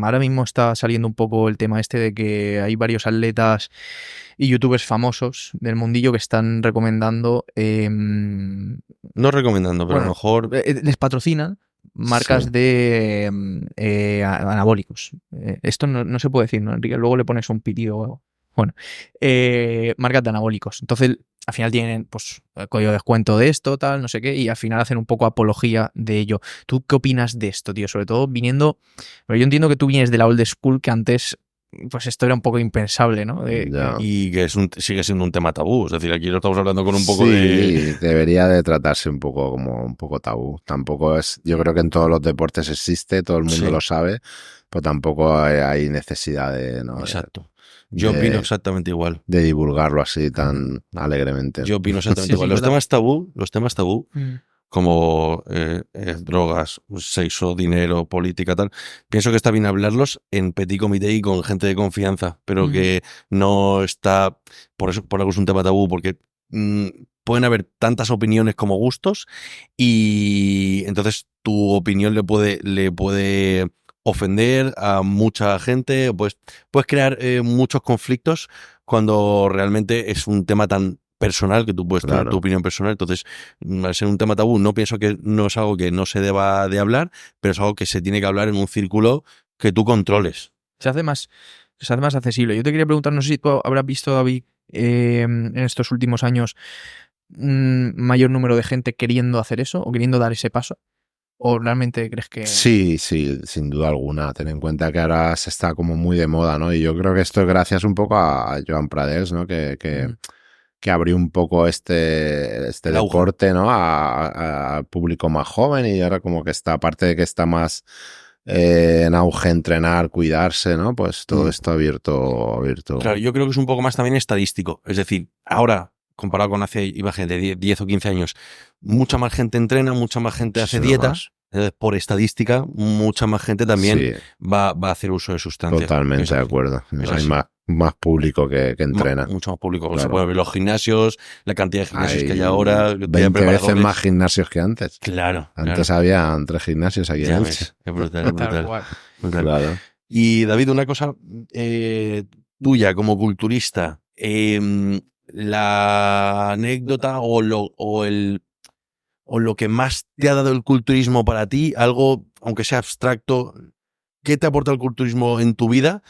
A: Ahora mismo está saliendo un poco el tema este de que hay varios atletas y youtubers famosos del mundillo que están recomendando...
B: No recomendando, pero
A: bueno,
B: a lo mejor...
A: les patrocinan marcas
C: Sí.
A: de anabólicos. Esto no se puede decir, ¿no, Enrique? Luego le pones un pitido o algo. Bueno, marcas de anabólicos. Entonces, al final tienen pues código de descuento de esto, tal, no sé qué, y al final hacen un poco apología de ello. ¿Tú qué opinas de esto, tío? Sobre todo viniendo... Pero yo entiendo que tú vienes de la old school, que antes pues esto era un poco impensable, ¿no?
C: Ya.
B: Y que sigue siendo un tema tabú. Es decir, aquí lo estamos hablando con un poco
C: Sí,
B: de...
C: debería de tratarse un poco como un poco tabú. Tampoco es, yo creo que en todos los deportes existe, todo el mundo
B: Sí.
C: lo sabe, pero tampoco hay necesidad de, ¿no?,
B: Exacto. Yo
C: de-
B: opino exactamente igual.
C: de divulgarlo así tan alegremente.
B: Yo opino exactamente
A: Sí,
B: igual.
A: sí,
B: Los
A: ¿verdad?
B: temas tabú, como drogas, sexo, dinero, política, tal, pienso que está bien hablarlos en petit comité y con gente de confianza, pero que no está, por algo es un tema tabú, porque pueden haber tantas opiniones como gustos, y entonces tu opinión le puede ofender a mucha gente, puedes crear muchos conflictos cuando realmente es un tema tan personal que tú puedes tener
C: Claro.
B: tu opinión personal. Entonces, al ser un tema tabú, no pienso que no es algo que no se deba de hablar, pero es algo que se tiene que hablar en un círculo que tú controles.
A: Se hace más accesible. Yo te quería preguntar, no sé si tú habrás visto, David, en estos últimos años un mayor número de gente queriendo hacer eso o queriendo dar ese paso. ¿O realmente crees que...?
C: Sí, sin duda alguna. Ten en cuenta que ahora se está como muy de moda, ¿no? Y yo creo que esto es gracias un poco a Joan Pradels, ¿no? Que abrió un poco este
B: El auge.
C: deporte, ¿no?, al público más joven, y ahora como que está, aparte de que está más en auge entrenar, cuidarse, ¿no? Pues todo esto abierto.
B: Claro, yo creo que es un poco más también estadístico. Es decir, ahora, comparado con hace, imagínate, 10 o 15 años, mucha más gente entrena, mucha más gente hace
C: Sí,
B: dieta,
C: más.
B: Entonces, por estadística, mucha más gente también
C: Sí,
B: va a hacer uso de sustancias.
C: totalmente
B: Eso
C: de
B: sí.
C: acuerdo.
B: Eso
C: Hay
B: sí.
C: más público que entrena.
B: Mucho más público. Se
C: Claro.
B: puede ver los gimnasios, la cantidad de gimnasios que hay
C: Hay
B: ahora, la cantidad de
C: 20 veces
B: preparadores.
C: más gimnasios que antes.
B: Claro,
C: Antes había 3 gimnasios aquí en
B: ya
C: Elche.
B: ves, es brutal, es
A: Tal
B: brutal.
A: cual.
B: brutal.
C: Claro.
B: Y David, una cosa tuya como culturista, la anécdota o lo que más te ha dado el culturismo para ti, algo, aunque sea abstracto, ¿qué te aporta el culturismo en tu vida?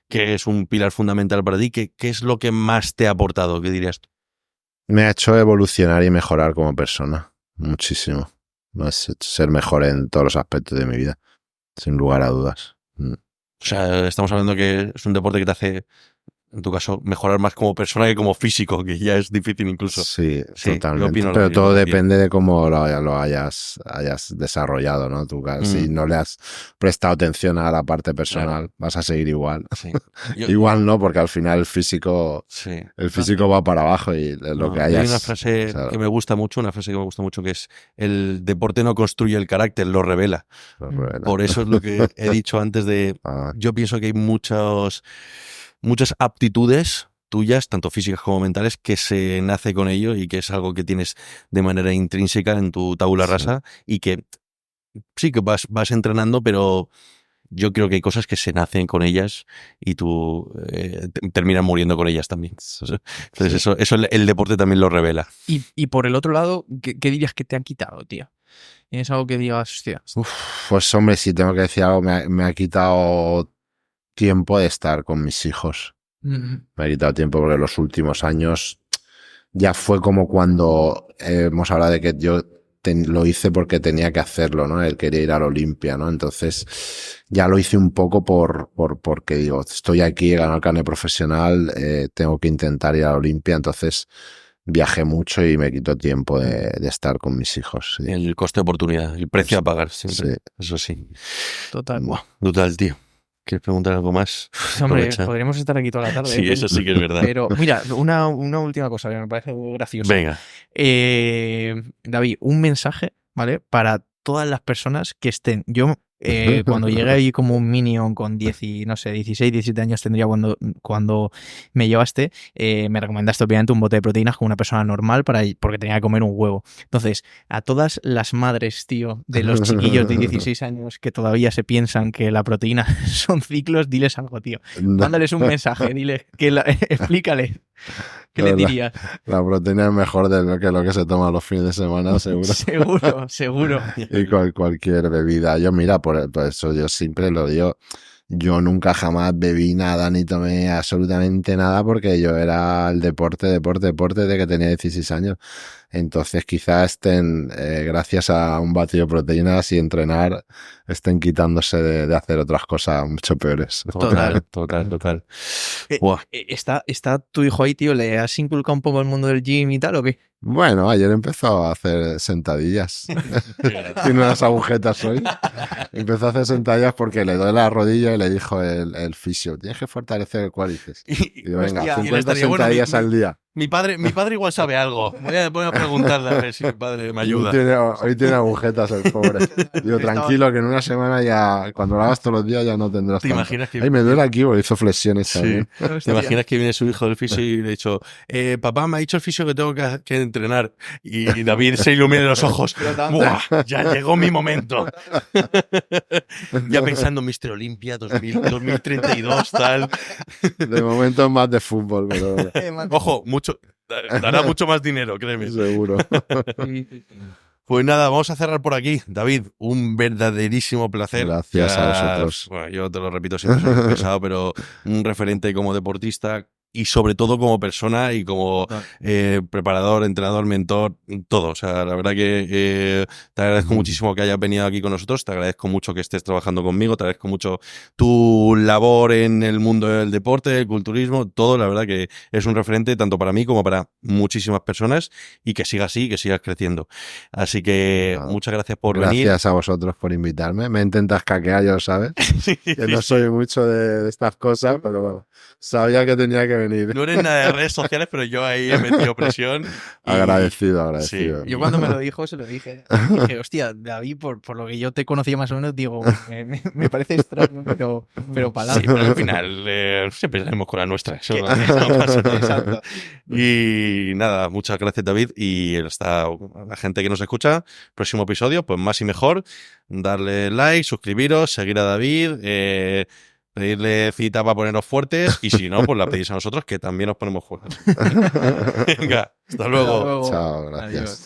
B: Que es un pilar fundamental para ti. ¿Qué es lo que más te ha aportado? ¿Qué dirías tú?
C: Me ha hecho evolucionar y mejorar como persona. Muchísimo. Me ha hecho ser mejor en todos los aspectos de mi vida. Sin lugar a dudas.
B: O sea, estamos hablando que es un deporte que te hace, en tu caso, mejorar más como persona que como físico, que ya es difícil incluso.
C: Sí,
B: Sí, yo
C: totalmente.
B: opino lo
C: Pero
B: mismo,
C: todo
B: tío.
C: depende de cómo lo hayas desarrollado, ¿no? Tú, si no le has prestado atención a la parte personal, vas a seguir igual.
B: Sí.
C: Igual no, porque al final el físico
B: Sí.
C: va para abajo y lo que
B: Hay
C: hayas...
B: una frase
C: claro,
B: que me gusta mucho, que es: el deporte no construye el carácter, lo revela.
C: bueno.
B: Por eso es lo que he dicho antes de...
C: Ah,
B: Yo pienso que hay muchas aptitudes tuyas, tanto físicas como mentales, que se nace con ello y que es algo que tienes de manera intrínseca en tu tabula
C: Sí.
B: rasa y que sí que vas entrenando, pero yo creo que hay cosas que se nacen con ellas y tú terminas muriendo con ellas también. Entonces
C: sí.
B: eso el deporte también lo revela.
A: Y por el otro lado, ¿qué dirías que te han quitado, tío? ¿Tienes algo que digas, hostia?
C: Pues hombre, si tengo que decir algo, me ha quitado tiempo de estar con mis hijos. Me ha quitado tiempo porque los últimos años ya fue como cuando hemos hablado de que yo lo hice porque tenía que hacerlo, ¿no? Él quería ir a la Olimpia, ¿no? Entonces ya lo hice un poco porque digo, estoy aquí, he ganado el carnet profesional, tengo que intentar ir a la Olimpia, entonces viajé mucho y me quitó tiempo de estar con mis hijos. Sí.
B: El coste de oportunidad, el precio a pagar siempre.
C: Sí.
B: Eso sí.
A: Total.
B: Buah, brutal, tío. ¿Quieres preguntar algo más?
A: Hombre,
B: Aprovecha.
A: podríamos estar aquí toda la tarde.
B: Sí, eso sí que es verdad.
A: Pero mira, una última cosa que me parece graciosa.
B: Venga.
A: David, un mensaje, ¿vale? Para todas las personas que estén. Yo, cuando llegué ahí como un minion con 16, 17 años tendría cuando me llevaste, me recomendaste obviamente un bote de proteínas como una persona normal porque tenía que comer un huevo. Entonces, a todas las madres, tío, de los chiquillos de 16 años que todavía se piensan que la proteína son ciclos, diles algo, tío. Mándales un mensaje, dile, explícale. ¿Qué le dirías?
C: La proteína es mejor que lo que se toma los fines de semana, seguro.
A: Seguro.
C: Y cualquier bebida. Yo, mira, por eso yo siempre lo digo. Yo nunca jamás bebí nada ni tomé absolutamente nada porque yo era el deporte desde que tenía 16 años. Entonces quizás gracias a un batido de proteínas y entrenar, estén quitándose de hacer otras cosas mucho peores.
B: Total. Buah.
A: ¿Está tu hijo ahí, tío? ¿Le has inculcado un poco el mundo del gym y tal o qué?
C: Bueno, ayer empezó a hacer sentadillas. Tiene unas agujetas hoy. Empezó a hacer sentadillas porque le duele la rodilla y le dijo el fisio, tienes que fortalecer el cuádriceps. Y digo, venga,
B: Hostia,
C: 50 sentadillas al día.
B: Mi padre igual sabe algo. Voy a preguntarle a ver si mi padre me ayuda.
C: Hoy tiene agujetas el pobre. Digo, tranquilo, que en una semana ya, cuando lo hagas todos los días ya no tendrás
B: ¿Te
C: tanto.
B: imaginas que...
C: Ay, me duele aquí porque hizo flexiones también.
B: ¿Te imaginas que viene su hijo del fisio y le ha dicho, papá, me ha dicho el fisio que tengo que entrenar? Y David se ilumina los ojos. ¡Buah! Ya llegó mi momento. Ya pensando, Mr. Olympia 2032, tal.
C: De momento es más de fútbol, pero
B: Ojo, dará mucho más dinero, créeme.
C: seguro.
B: Pues nada, vamos a cerrar por aquí. David, un verdaderísimo placer.
C: Gracias a vosotros.
B: Bueno, yo te lo repito siempre, soy pesado, pero un referente como deportista y sobre todo como persona y como preparador, entrenador, mentor, todo. O sea, la verdad que te agradezco muchísimo que hayas venido aquí con nosotros, te agradezco mucho que estés trabajando conmigo, te agradezco mucho tu labor en el mundo del deporte, del culturismo, todo. La verdad que es un referente tanto para mí como para muchísimas personas y que siga así, que sigas creciendo. Así que muchas gracias por venir.
C: Gracias a vosotros por invitarme. Me intentas caquear, ya lo sabes. Que no soy mucho de estas cosas, pero bueno, sabía que tenía que venir. venir.
B: No eres nada de redes sociales, pero yo ahí he metido presión.
C: Agradecido.
B: Sí.
A: Yo cuando me lo dijo, se lo dije. Dije, hostia, David, por lo que yo te conocía más o menos, digo, me parece extraño, pero para
B: Sí, pero al final siempre salimos con la nuestra. Eso no pasa nada.
A: Exacto.
B: Y nada, muchas gracias, David. Y hasta la gente que nos escucha, próximo episodio, pues más y mejor. Darle like, suscribiros, seguir a David, pedirle cita para poneros fuertes. Y si no, pues la pedís a nosotros, que también nos ponemos fuertes. Venga, hasta luego.
C: Chao, gracias.
A: Adiós.